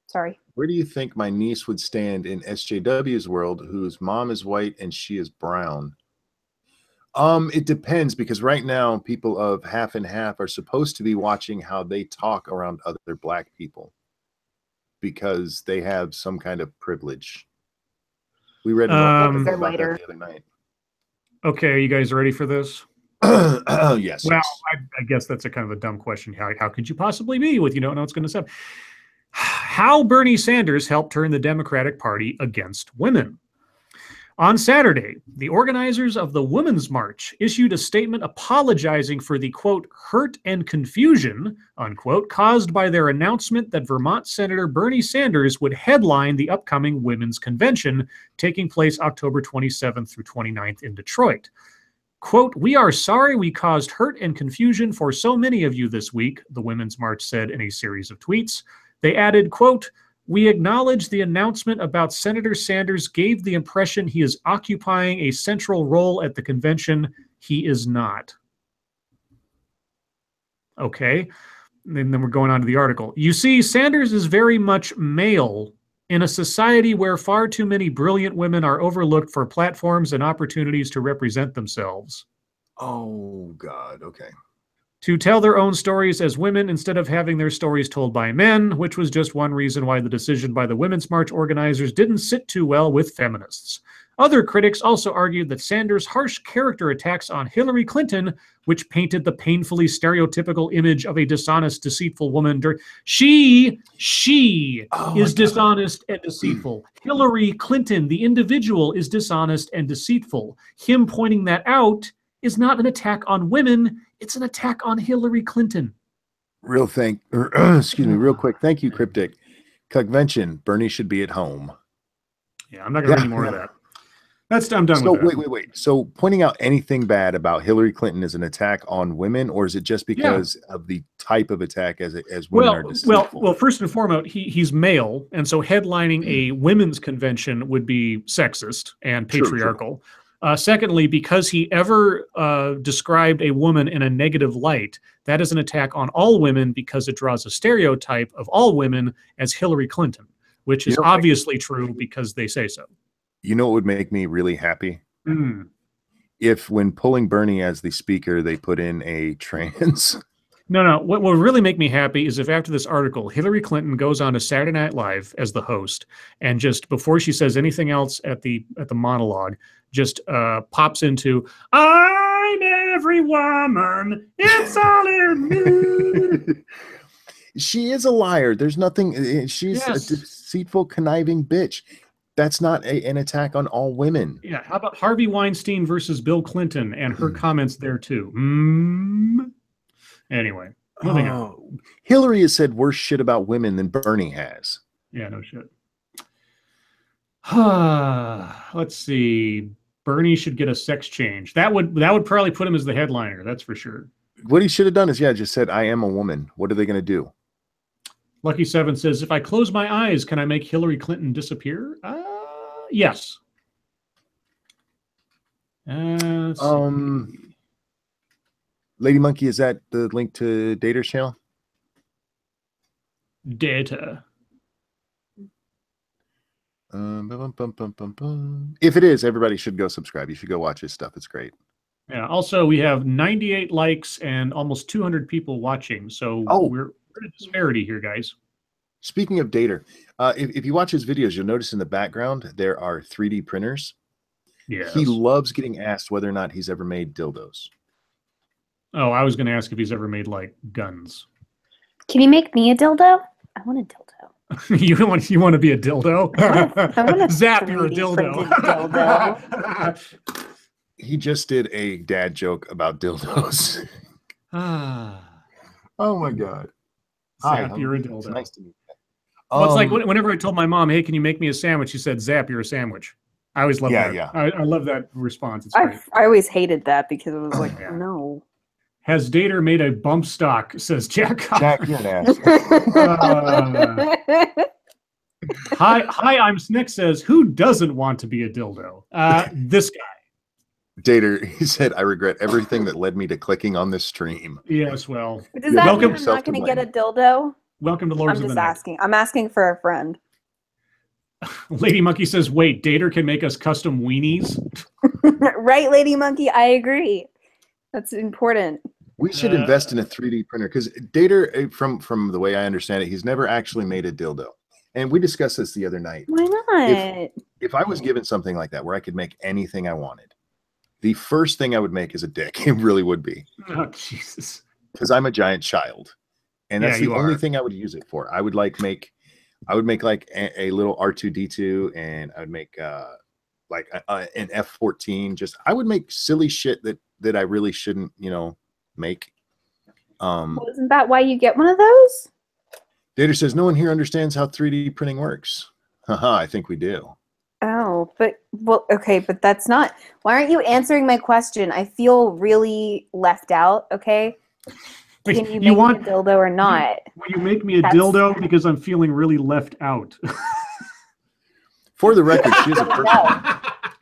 Sorry.
where do you think my niece would stand in SJW's world, whose mom is white and she is brown? It depends, because right now people of half and half are supposed to be watching how they talk around other black people because they have some kind of privilege. We read an article
They're
about that
lighter.
the other night.
Okay, are you guys ready for this?
Yes.
Well, I guess that's a kind of a dumb question. How could you possibly be with you don't know what's going to happen? How Bernie Sanders helped turn the Democratic Party against women. On Saturday, the organizers of the Women's March issued a statement apologizing for the, quote, hurt and confusion, unquote, caused by their announcement that Vermont Senator Bernie Sanders would headline the upcoming Women's Convention taking place October 27th through 29th in Detroit. Quote, "We are sorry we caused hurt and confusion for so many of you this week," the Women's March said in a series of tweets. They added, quote, "We acknowledge the announcement about Senator Sanders gave the impression he is occupying a central role at the convention. He is not." Okay. And then we're going on to the article. "You see, Sanders is very much male in a society where far too many brilliant women are overlooked for platforms and opportunities to represent themselves.
Oh, God. Okay.
To tell their own stories as women instead of having their stories told by men, which was just one reason why the decision by the Women's March organizers didn't sit too well with feminists. Other critics also argued that Sanders' harsh character attacks on Hillary Clinton, which painted the painfully stereotypical image of a dishonest, deceitful woman. She is dishonest and deceitful. Hillary Clinton, the individual, is dishonest and deceitful. Him pointing that out is not an attack on women. It's an attack on Hillary Clinton.
Real quick. Thank you, Cryptic. Convention, Bernie should be at home.
Yeah, I'm not going to read any more of that. I'm done with that.
Wait. So pointing out anything bad about Hillary Clinton is an attack on women, or is it just because of the type of attack as women are deceitful?
Well, first and foremost, he's male, and so headlining a women's convention would be sexist and patriarchal. True. Secondly, because he ever described a woman in a negative light, that is an attack on all women because it draws a stereotype of all women as Hillary Clinton, which is obviously true because they say so.
You know what would make me really happy? If when pulling Bernie as the speaker, they put in a trans.
No. What would really make me happy is if after this article, Hillary Clinton goes on to Saturday Night Live as the host, and just before she says anything else at the monologue, just pops into, "I'm every woman, it's all in me."
She is a liar. There's nothing. She's a deceitful, conniving bitch. That's not an attack on all women.
Yeah. How about Harvey Weinstein versus Bill Clinton and her comments there too? Anyway, moving on.
Hillary has said worse shit about women than Bernie has.
Yeah, no shit. Let's see. Bernie should get a sex change. That would probably put him as the headliner. That's for sure.
What he should have done is, just said, "I am a woman." What are they going to do?
Lucky Seven says, "If I close my eyes, can I make Hillary Clinton disappear?" Yes.
Lady Monkey, is that the link to Dater's channel?
Data.
If it is, everybody should go subscribe. You should go watch his stuff. It's great.
Yeah. Also, we have 98 likes and almost 200 people watching. So we're at a disparity here, guys.
Speaking of Dater, if you watch his videos, you'll notice in the background there are 3D printers.
Yes.
He loves getting asked whether or not he's ever made dildos.
Oh, I was going to ask if he's ever made like guns.
Can you make me a dildo? I want a dildo.
You want to be a dildo?
I want
Zap, you're a dildo.
He just did a dad joke about dildos. Oh my God.
Zap, you're a dildo.
It's nice to meet you.
Well, it's like whenever I told my mom, "Hey, can you make me a sandwich?" She said, "Zap, you're a sandwich." I always love that.
Yeah.
I love that response. It's great.
I always hated that because it was like, no.
Has Dater made a bump stock? Says Jack.
Jack, you're an ass.
Hi, I'm Snick says, "Who doesn't want to be a dildo?" This guy.
Dater, he said, "I regret everything that led me to clicking on this stream."
Yes, well.
Does that mean I'm not going to get a dildo?
Welcome to Lords of the Night.
I'm just asking. I'm asking for a friend.
Lady Monkey says, "Wait, Dater can make us custom weenies."
Right, Lady Monkey? I agree. That's important.
We should invest in a 3D printer because Dater, from the way I understand it, he's never actually made a dildo. And we discussed this the other night.
Why not?
If I was given something like that where I could make anything I wanted, the first thing I would make is a dick. It really would be.
Oh, Jesus.
Because I'm a giant child. And that's the only thing I would use it for. I would make like a little R2-D2, and I would make like an F-14. Just I would make silly shit that I really shouldn't, make.
Well, isn't that why you get one of those?
Data says no one here understands how 3D printing works. Haha, I think we do.
Oh, okay, but that's not. Why aren't you answering my question? I feel really left out. Okay,
Wait,
can you
you
make
want
me a dildo or not?
Will you make me a
That's-
dildo because I'm feeling really left out?
For the record, she is a person.
No.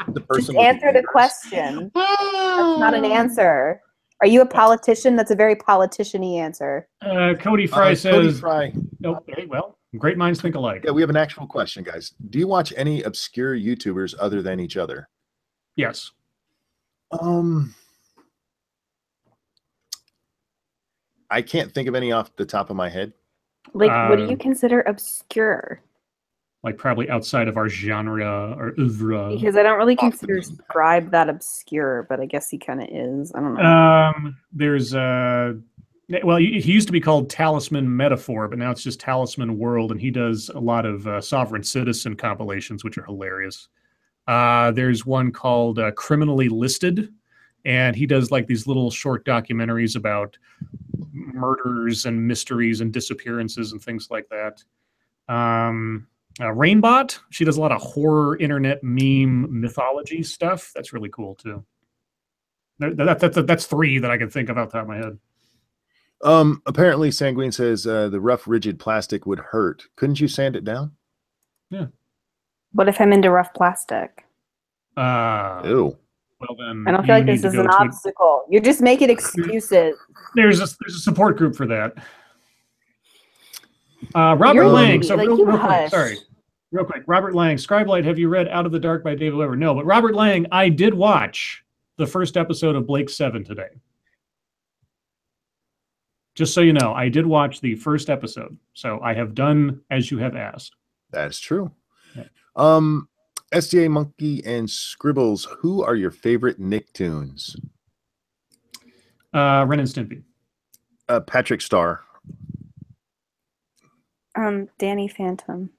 The
Just
person with
answer the
ears.
question. That's not an answer. Are you a politician? That's a very politician-y answer.
Cody Fry
Cody
says,
Fry.
okay, well, great minds think alike.
Yeah, we have an actual question, guys. Do you watch any obscure YouTubers other than each other?
Yes.
I can't think of any off the top of my head.
Like, what do you consider obscure?
Like probably outside of our genre or oeuvre.
Because I don't really consider Scribe that obscure, but I guess he kind of is. I don't know.
There's well, he used to be called Talisman Metaphor, but now it's just Talisman World, and he does a lot of Sovereign Citizen compilations, which are hilarious. There's one called Criminally Listed, and he does like these little short documentaries about murders and mysteries and disappearances and things like that. Rainbot, she does a lot of horror internet meme mythology stuff. That's really cool too. That's three that I can think of off the top of my head.
Apparently Sanguine says the rough rigid plastic would hurt. Couldn't you sand it down?
Yeah.
What if I'm into rough plastic?
Ew.
Well then,
I don't feel like this is an obstacle. You're just making excuses.
There's a support group for that. Robert Lang. So
like,
real quick,
hush.
sorry. Real quick. Robert Lang. Scribelight, have you read Out of the Dark by David Weber? No, but Robert Lang, I did watch the first episode of Blake 7 today. Just so you know, I did watch the first episode. So I have done as you have asked.
That is true.
Yeah.
SDA Monkey and Scribbles, who are your favorite Nicktoons?
Ren and Stimpy.
Patrick Starr.
Danny Phantom.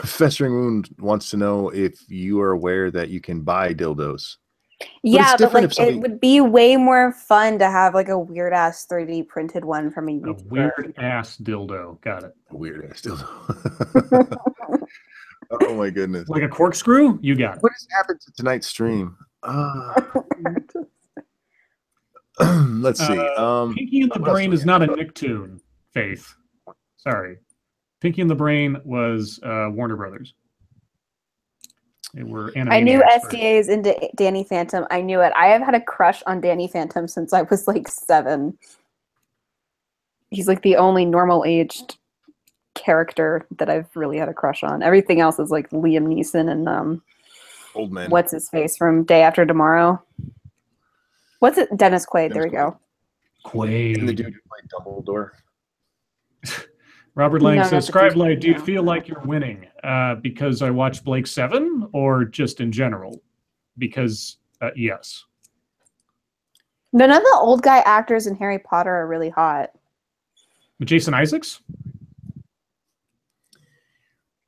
Festering Wound wants to know if you are aware that you can buy dildos.
Yeah, but like
somebody...
it would be way more fun to have like a weird ass 3D printed one from a YouTuber.
A weird ass dildo. Got it.
A weird ass dildo. Oh my goodness.
Like a corkscrew? You got it.
What has happened to tonight's stream? Let's see.
Pinky and the Brain is not a Nicktoon, Faith. Sorry. Pinky and the Brain was Warner Brothers. They were
I knew SDA is into Danny Phantom. I knew it. I have had a crush on Danny Phantom since I was like 7. He's like the only normal aged character that I've really had a crush on. Everything else is like Liam Neeson and
Old Man.
What's his face from Day After Tomorrow? What's it? Dennis Quaid. There we go.
Quaid.
And the dude who played Dumbledore.
Robert Lang says, Scribelight, do you feel like you're winning because I watched Blake 7 or just in general? Because, yes.
None of the old guy actors in Harry Potter are really hot.
But Jason Isaacs?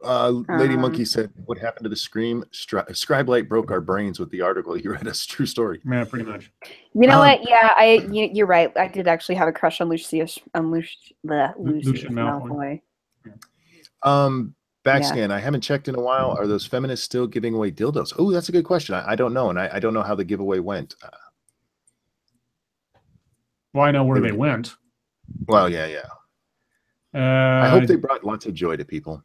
Lady Monkey said, what happened to the Scream? Scribelight broke our brains with the article you read us. True story.
Yeah, pretty much.
You know what? Yeah, you're right. I did actually have a crush on Lucius Malfoy.
Backscan, I haven't checked in a while. Are those feminists still giving away dildos? Oh, that's a good question. I don't know, and I don't know how the giveaway went.
Well, I know where they went.
Well, yeah. I hope they brought lots of joy to people.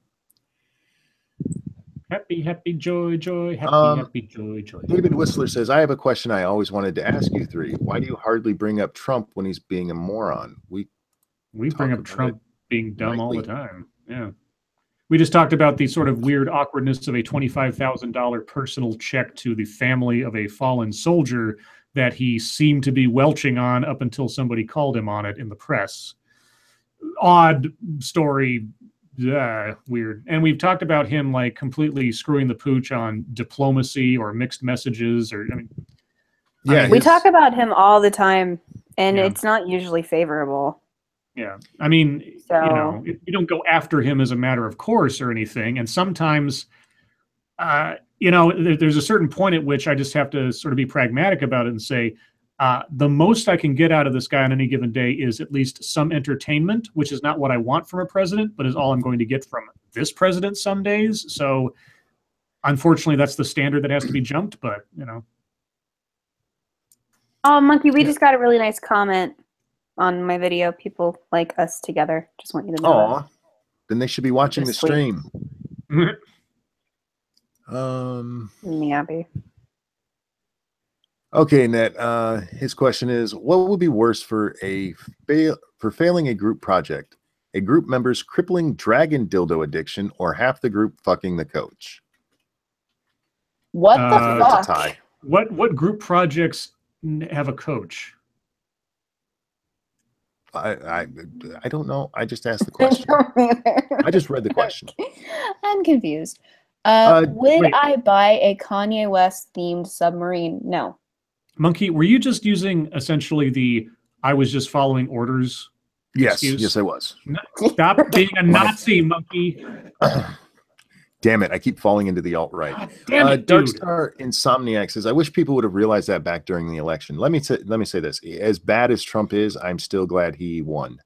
Happy, happy, joy, joy, happy, joy, joy.
David Whistler says, I have a question I always wanted to ask you three. Why do you hardly bring up Trump when he's being a moron? We
bring up Trump being dumb all the time. Yeah. We just talked about the sort of weird awkwardness of a $25,000 personal check to the family of a fallen soldier that he seemed to be welching on up until somebody called him on it in the press. Odd story. Yeah, weird. And we've talked about him like completely screwing the pooch on diplomacy or mixed messages, or
we talk about him all the time, and it's not usually favorable.
Yeah, I mean, you don't go after him as a matter of course or anything, and sometimes you know, there's a certain point at which I just have to sort of be pragmatic about it and say, the most I can get out of this guy on any given day is at least some entertainment, which is not what I want from a president, but is all I'm going to get from this president some days. So unfortunately, that's the standard that has to be jumped, but, you know.
Oh, Monkey, we just got a really nice comment on my video. People like us together. Just want you to know.
Aw, then they should be watching the
Sweet.
stream.
Me happy.
Okay, Ned. His question is, what would be worse for failing a group project? A group member's crippling dragon dildo addiction, or half the group fucking the coach?
What the
That's a
fuck?
tie.
What group projects have a coach?
I don't know. I just asked the question. I just read the question.
I'm confused. Would
wait.
I buy a Kanye West themed submarine? No.
Monkey, were you just using essentially the I was just following orders
Yes,
excuse?
yes, I was.
Stop being a Nazi, Monkey.
Damn it! I keep falling into the alt-right.
Damn it, dude.
Darkstar Insomniac says, "I wish people would have realized that back during the election." Let me say this: as bad as Trump is, I'm still glad he won.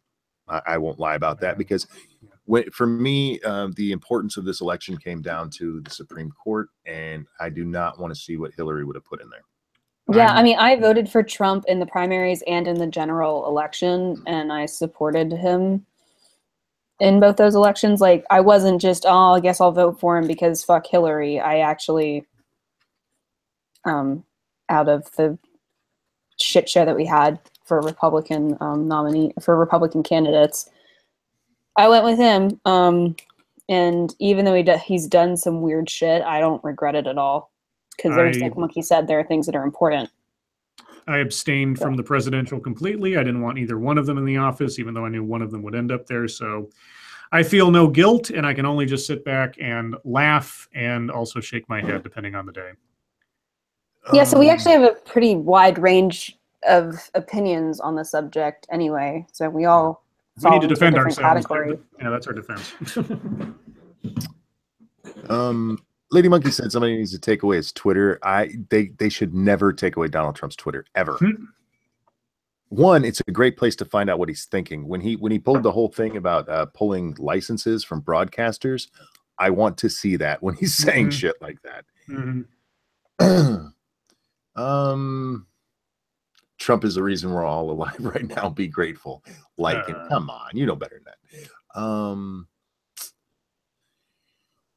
I won't lie about that, because for me, the importance of this election came down to the Supreme Court, and I do not want to see what Hillary would have put in there.
Yeah, I mean, I voted for Trump in the primaries and in the general election, and I supported him in both those elections. Like, I wasn't just, oh, I guess I'll vote for him because fuck Hillary. I actually, out of the shit show that we had for Republican Republican candidates, I went with him. And even though he's done some weird shit, I don't regret it at all. Because there's, like Monkey said, there are things that are important.
I abstained from the presidential completely. I didn't want either one of them in the office, even though I knew one of them would end up there. So I feel no guilt, and I can only just sit back and laugh and also shake my head, depending on the day.
Yeah, so we actually have a pretty wide range of opinions on the subject anyway. So we all
we need to defend ourselves.
Category.
Yeah, that's our defense.
Lady Monkey said somebody needs to take away his Twitter. They should never take away Donald Trump's Twitter ever. One, it's a great place to find out what he's thinking. When he pulled the whole thing about pulling licenses from broadcasters, I want to see that when he's saying shit like that. Trump is the reason we're all alive right now. Be grateful. Come on, you know better than that.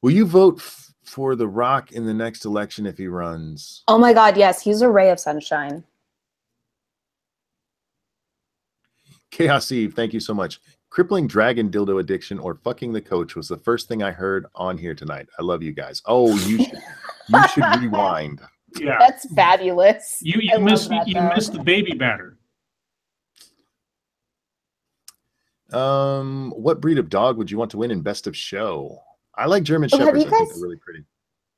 Will you vote for The Rock in the next election if he runs?
Oh my God, yes. He's a ray of sunshine.
Chaos Eve, thank you so much. Crippling dragon dildo addiction or fucking the coach was the first thing I heard on here tonight. I love you guys. Oh, you should rewind.
Yeah,
that's fabulous.
You missed the baby batter.
What breed of dog would you want to win in best of show? I like German Shepherds. I think they're really pretty.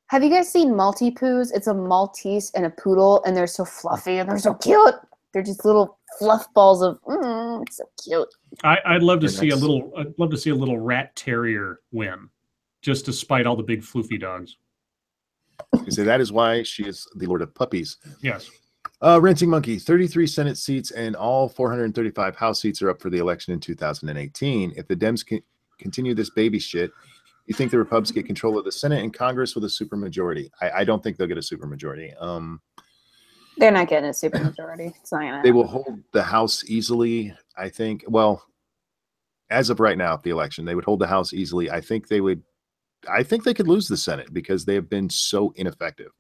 Have you guys seen Maltipoos? It's a Maltese and a poodle, and they're so fluffy and they're so cute. They're just little fluff balls of. It's so cute.
I'd love to see a little. I'd love to see a little rat terrier win, just to spite all the big floofy dogs.
You say that is why she is the Lord of Puppies.
Yes.
Rinsing Monkey, 33 Senate seats and all 435 House seats are up for the election in 2018. If the Dems continue this baby shit, you think the Republicans get control of the Senate and Congress with a supermajority? I don't think they'll get a supermajority.
They're not getting a supermajority. It's not gonna
they will hold the House easily, I think. Well, as of right now, the election, they would hold the House easily. I think they could lose the Senate because they have been so ineffective.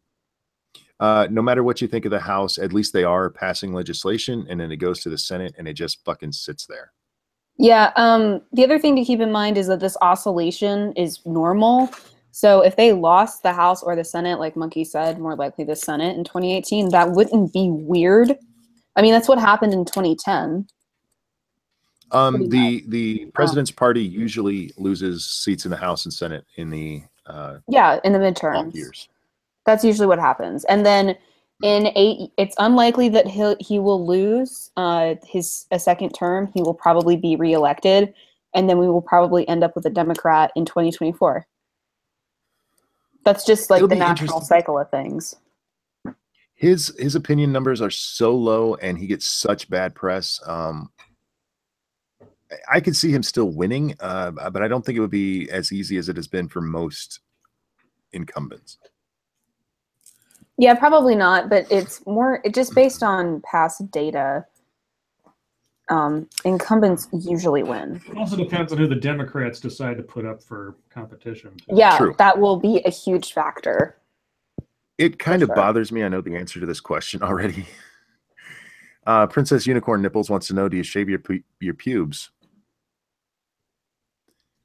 No matter what you think of the House, at least they are passing legislation, and then it goes to the Senate and it just fucking sits there.
Yeah. The other thing to keep in mind is that this oscillation is normal. So if they lost the House or the Senate, like Monkey said, more likely the Senate in 2018, that wouldn't be weird. I mean, that's what happened in 2010.
The president's party usually loses seats in the House and Senate in the
in the midterms.
Years.
That's usually what happens. And then it's unlikely that he will lose a second term. He will probably be reelected, and then we will probably end up with a Democrat in 2024. That's just like
It'll
the
be
natural
interesting.
cycle of things.
His opinion numbers are so low, and he gets such bad press. I could see him still winning, but I don't think it would be as easy as it has been for most incumbents.
Yeah, probably not, but it's just based on past data. Incumbents usually win.
It also depends on who the Democrats decide to put up for competition. Too.
Yeah,
True.
that will be a huge factor.
It kind of
sure.
bothers me. I know the answer to this question already. Princess Unicorn Nipples wants to know, do you shave your pubes?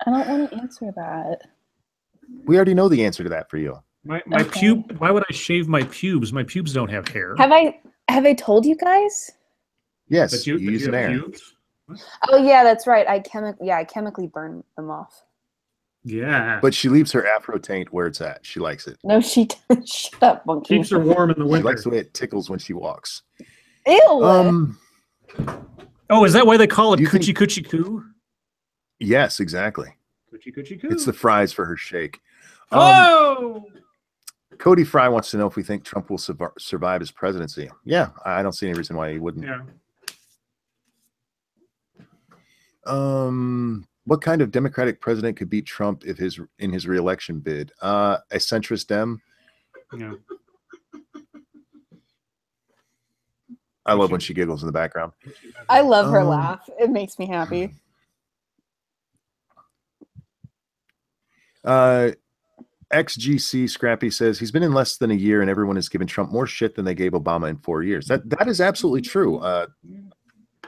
I don't want to answer that.
We already know the answer to that for you.
My
Okay.
Why would I shave my pubes? My pubes don't have hair.
Have I told you guys?
Yes,
But
you
you
use
have
an air.
pubes?
Oh yeah, that's right. I chemically burn them off.
Yeah.
But she leaves her afro taint where it's at. She likes it.
No, she doesn't. Shut up, monkey.
Keeps her warm in the
She
winter.
likes the way it tickles when she walks.
Ew.
Oh, is that why they call it
Do you think-
coochie coochie coo?
Yes, exactly.
Coochie coochie coo.
It's the fries for her shake.
Oh!
Cody Fry wants to know if we think Trump will survive his presidency. Yeah, I don't see any reason why he wouldn't.
Yeah.
What kind of Democratic president could beat Trump in his reelection bid? A centrist Dem.
Yeah.
I love when she giggles in the background.
I love her
Um,
laugh. It makes me happy.
XGC Scrappy says he's been in less than a year and everyone has given Trump more shit than they gave Obama in 4 years. That is absolutely true.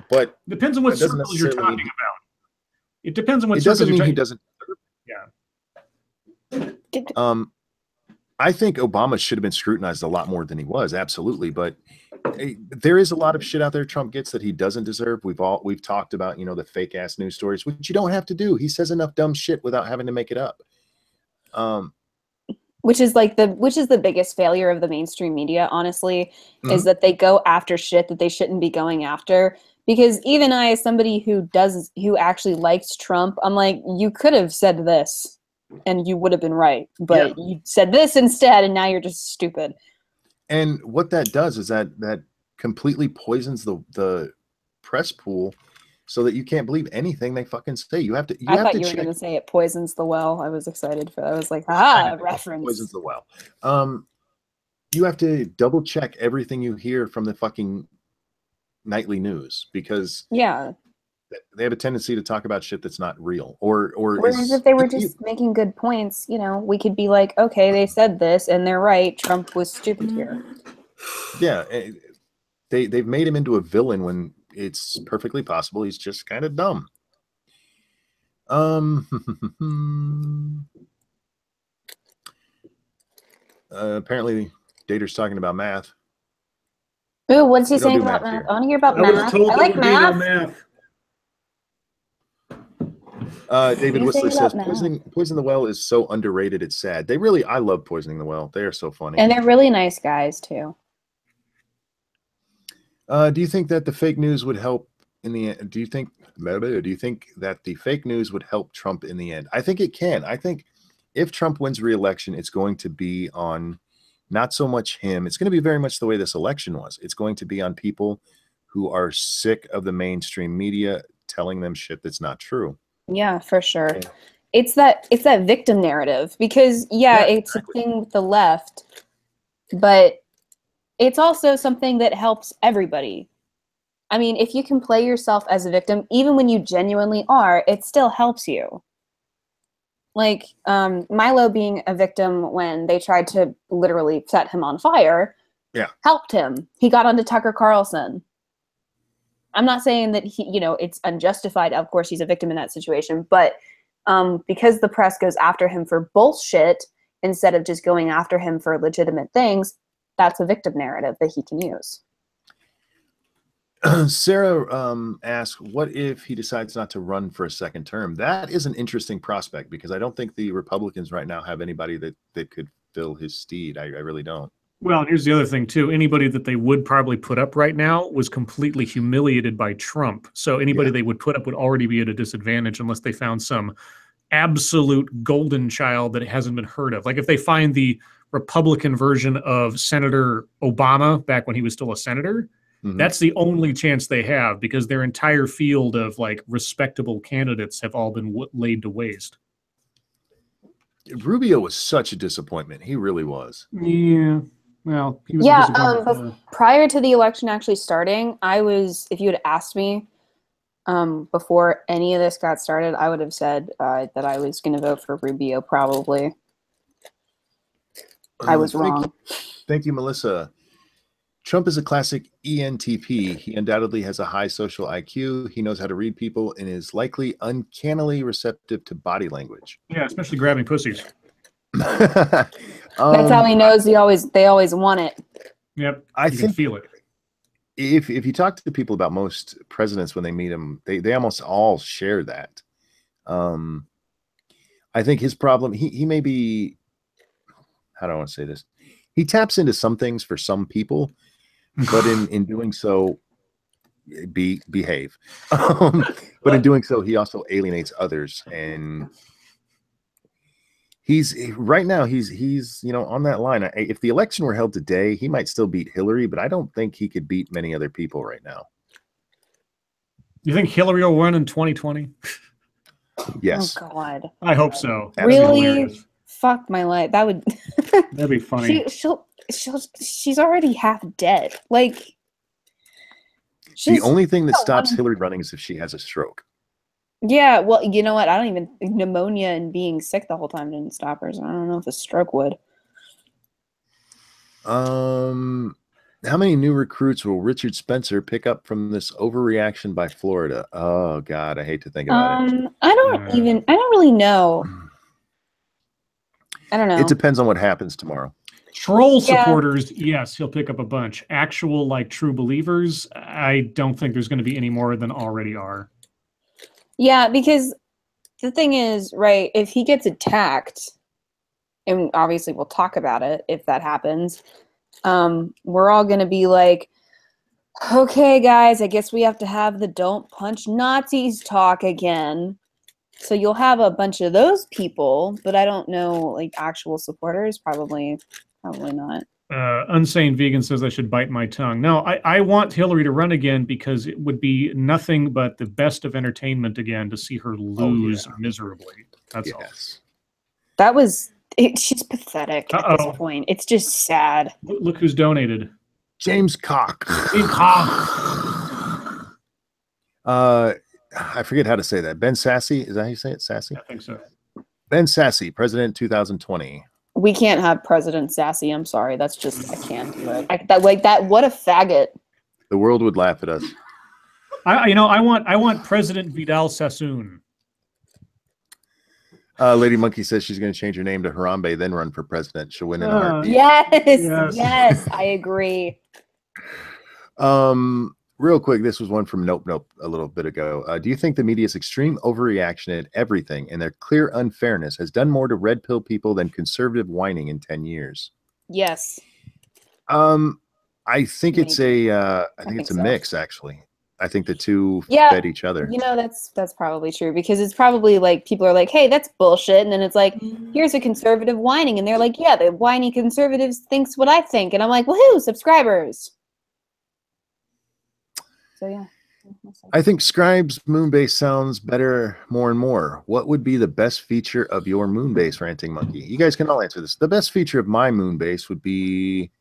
But
Depends on what
that doesn't
circles you're
necessarily
talking
mean-
about. It depends on what
it
circles
doesn't
you're
mean he
talking.
doesn't.
Yeah.
I think Obama should have been scrutinized a lot more than he was. Absolutely. But there is a lot of shit out there Trump gets that he doesn't deserve. We've talked about, the fake ass news stories, which you don't have to do. He says enough dumb shit without having to make it up.
Which is the biggest failure of the mainstream media, honestly, is
Mhm.
that they go after shit that they shouldn't be going after. Because even I, as somebody who actually likes Trump, I'm like, you could have said this and you would have been right, but you said this instead and now you're just stupid.
And what that does is that completely poisons the press pool so that you can't believe anything they fucking say. You have to
I thought you were
check.
going to say it poisons the well. I was excited for that. I was like, reference.
Poisons the well. You have to double check everything you hear from the fucking nightly news because
Yeah.
they have a tendency to talk about shit that's not real or
Whereas if they were just making good points, we could be like, okay, they said this and they're right. Trump was stupid here.
Yeah, they've made him into a villain when it's perfectly possible he's just kind of dumb. Apparently Dater's talking about math.
Ooh, what's he
We don't
saying
do
about
math
math?
here.
I want to hear about
I
math.
was told
I
there
like
would be no
math.
David
What do you
Whistler
say
says
about math?
Poisoning the Well is so underrated it's sad. I love Poisoning the Well. They are so funny.
And they're really nice guys too.
Do you think that the fake news would help in the end? Do you think that the fake news would help Trump in the end? I think it can. I think if Trump wins re-election, it's going to be on not so much him. It's going to be very much the way this election was. It's going to be on people who are sick of the mainstream media telling them shit that's not true.
Yeah, for sure.
Yeah.
It's that victim narrative because it's a thing with the left, but it's also something that helps everybody. I mean, if you can play yourself as a victim, even when you genuinely are, it still helps you. Like Milo being a victim when they tried to literally set him on fire, helped him. He got onto Tucker Carlson. I'm not saying that it's unjustified. Of course, he's a victim in that situation, but because the press goes after him for bullshit instead of just going after him for legitimate things, that's a victim narrative that he can use.
Sarah asks, what if he decides not to run for a second term? That is an interesting prospect because I don't think the Republicans right now have anybody that could fill his steed. I really don't.
Well, here's the other thing, too. Anybody that they would probably put up right now was completely humiliated by Trump. So anybody they would put up would already be at a disadvantage unless they found some absolute golden child that hasn't been heard of. Like if they find the Republican version of Senator Obama back when he was still a senator, that's the only chance they have, because their entire field of like respectable candidates have all been laid to waste.
Rubio was such a disappointment. He really was.
Yeah. Well, he was a disappointment.
Prior to the election actually starting, if you had asked me before any of this got started, I would have said that I was going to vote for Rubio, probably. I was wrong.
Thank you, Melissa. Trump is a classic ENTP. He undoubtedly has a high social IQ. He knows how to read people and is likely uncannily receptive to body language.
Yeah, especially grabbing pussies.
That's how he knows they always want it.
Yep,
I think
feel it.
If you talk to people about most presidents when they meet them, they almost all share that. I think his problem, he may be, how do I want to say this? He taps into some things for some people, but in doing so, behave. But in doing so, he also alienates others, and he's right now he's on that line. If the election were held today, he might still beat Hillary, but I don't think he could beat many other people right now.
You think Hillary will win in 2020?
Yes.
Oh God.
I hope so.
Really? Fuck my life. That would.
That'd be funny.
She's already half dead. Like.
The only thing that stops Hillary running is if she has a stroke.
Yeah, well, you know what? I don't even pneumonia and being sick the whole time didn't stop her. So I don't know if a stroke would.
How many new recruits will Richard Spencer pick up from this overreaction by Florida? Oh God, I hate to think about it.
I don't really know. I don't know.
It depends on what happens tomorrow.
Troll supporters, yes, he'll pick up a bunch. Actual, like, true believers, I don't think there's going to be any more than already are.
Yeah, because the thing is, right, if he gets attacked, and obviously we'll talk about it if that happens, we're all going to be like, okay, guys, I guess we have to have the don't punch Nazis talk again. So you'll have a bunch of those people, but I don't know, like, actual supporters, probably not.
Unsane Vegan says I should bite my tongue. No, I want Hillary to run again because it would be nothing but the best of entertainment again to see her lose miserably. That's all.
That was she's pathetic at this point. It's just sad.
Look who's donated.
James Cock. I forget how to say that. Ben Sassy, is that how you say it? Sassy?
I think so.
Ben Sassy, President 2020.
We can't have President Sassy. I'm sorry. That's just, I can't do it. That. What a faggot.
The world would laugh at us.
I want President Vidal Sassoon.
Lady Monkey says she's going to change her name to Harambe, then run for president. She'll win in a heartbeat.
Yes, I agree.
Real quick, this was one from Nope a little bit ago. Do you think the media's extreme overreaction at everything and their clear unfairness has done more to red pill people than conservative whining in 10 years?
Yes.
I think it's a mix, actually. I think the two fed each other.
You know, that's probably true, because it's probably like people are like, hey, that's bullshit. And then it's like, here's a conservative whining. And they're like, yeah, the whiny conservatives thinks what I think. And I'm like, woohoo, subscribers. So, yeah.
I think Scribe's Moonbase sounds better more and more. What would be the best feature of your Moonbase, Ranting Monkey? You guys can all answer this. The best feature of my Moonbase would be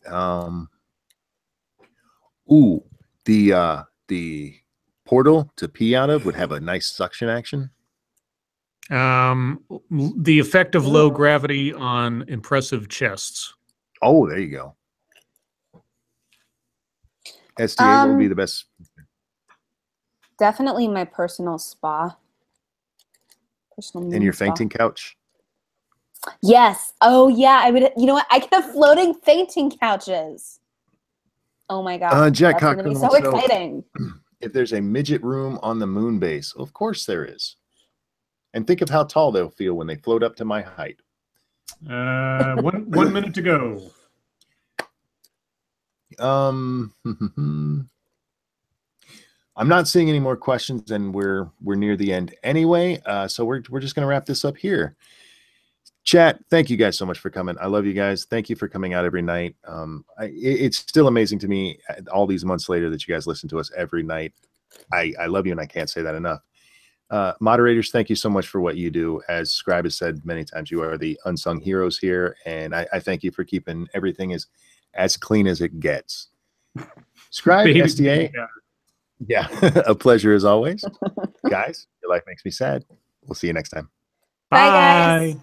the portal to pee out of would have a nice suction action.
The effect of low gravity on impressive chests.
Oh, there you go. STA would be the best.
Definitely my personal spa.
And your fainting couch?
Yes. Oh, yeah. I would. You know what? I could have floating fainting couches. Oh my god.
Jack
That's gonna be so exciting.
If there's a midget room on the moon base, of course there is. And think of how tall they'll feel when they float up to my height.
1 minute to go.
I'm not seeing any more questions, and we're near the end anyway. So we're just gonna wrap this up here. Chat, thank you guys so much for coming. I love you guys. Thank you for coming out every night. It's still amazing to me all these months later that you guys listen to us every night. I love you, and I can't say that enough. Moderators, thank you so much for what you do. As Scribe has said many times, you are the unsung heroes here, and I thank you for keeping everything as clean as it gets. Scribe,
Baby,
SDA, yeah, a pleasure as always. Guys, your life makes me sad. We'll see you next time.
Bye, guys.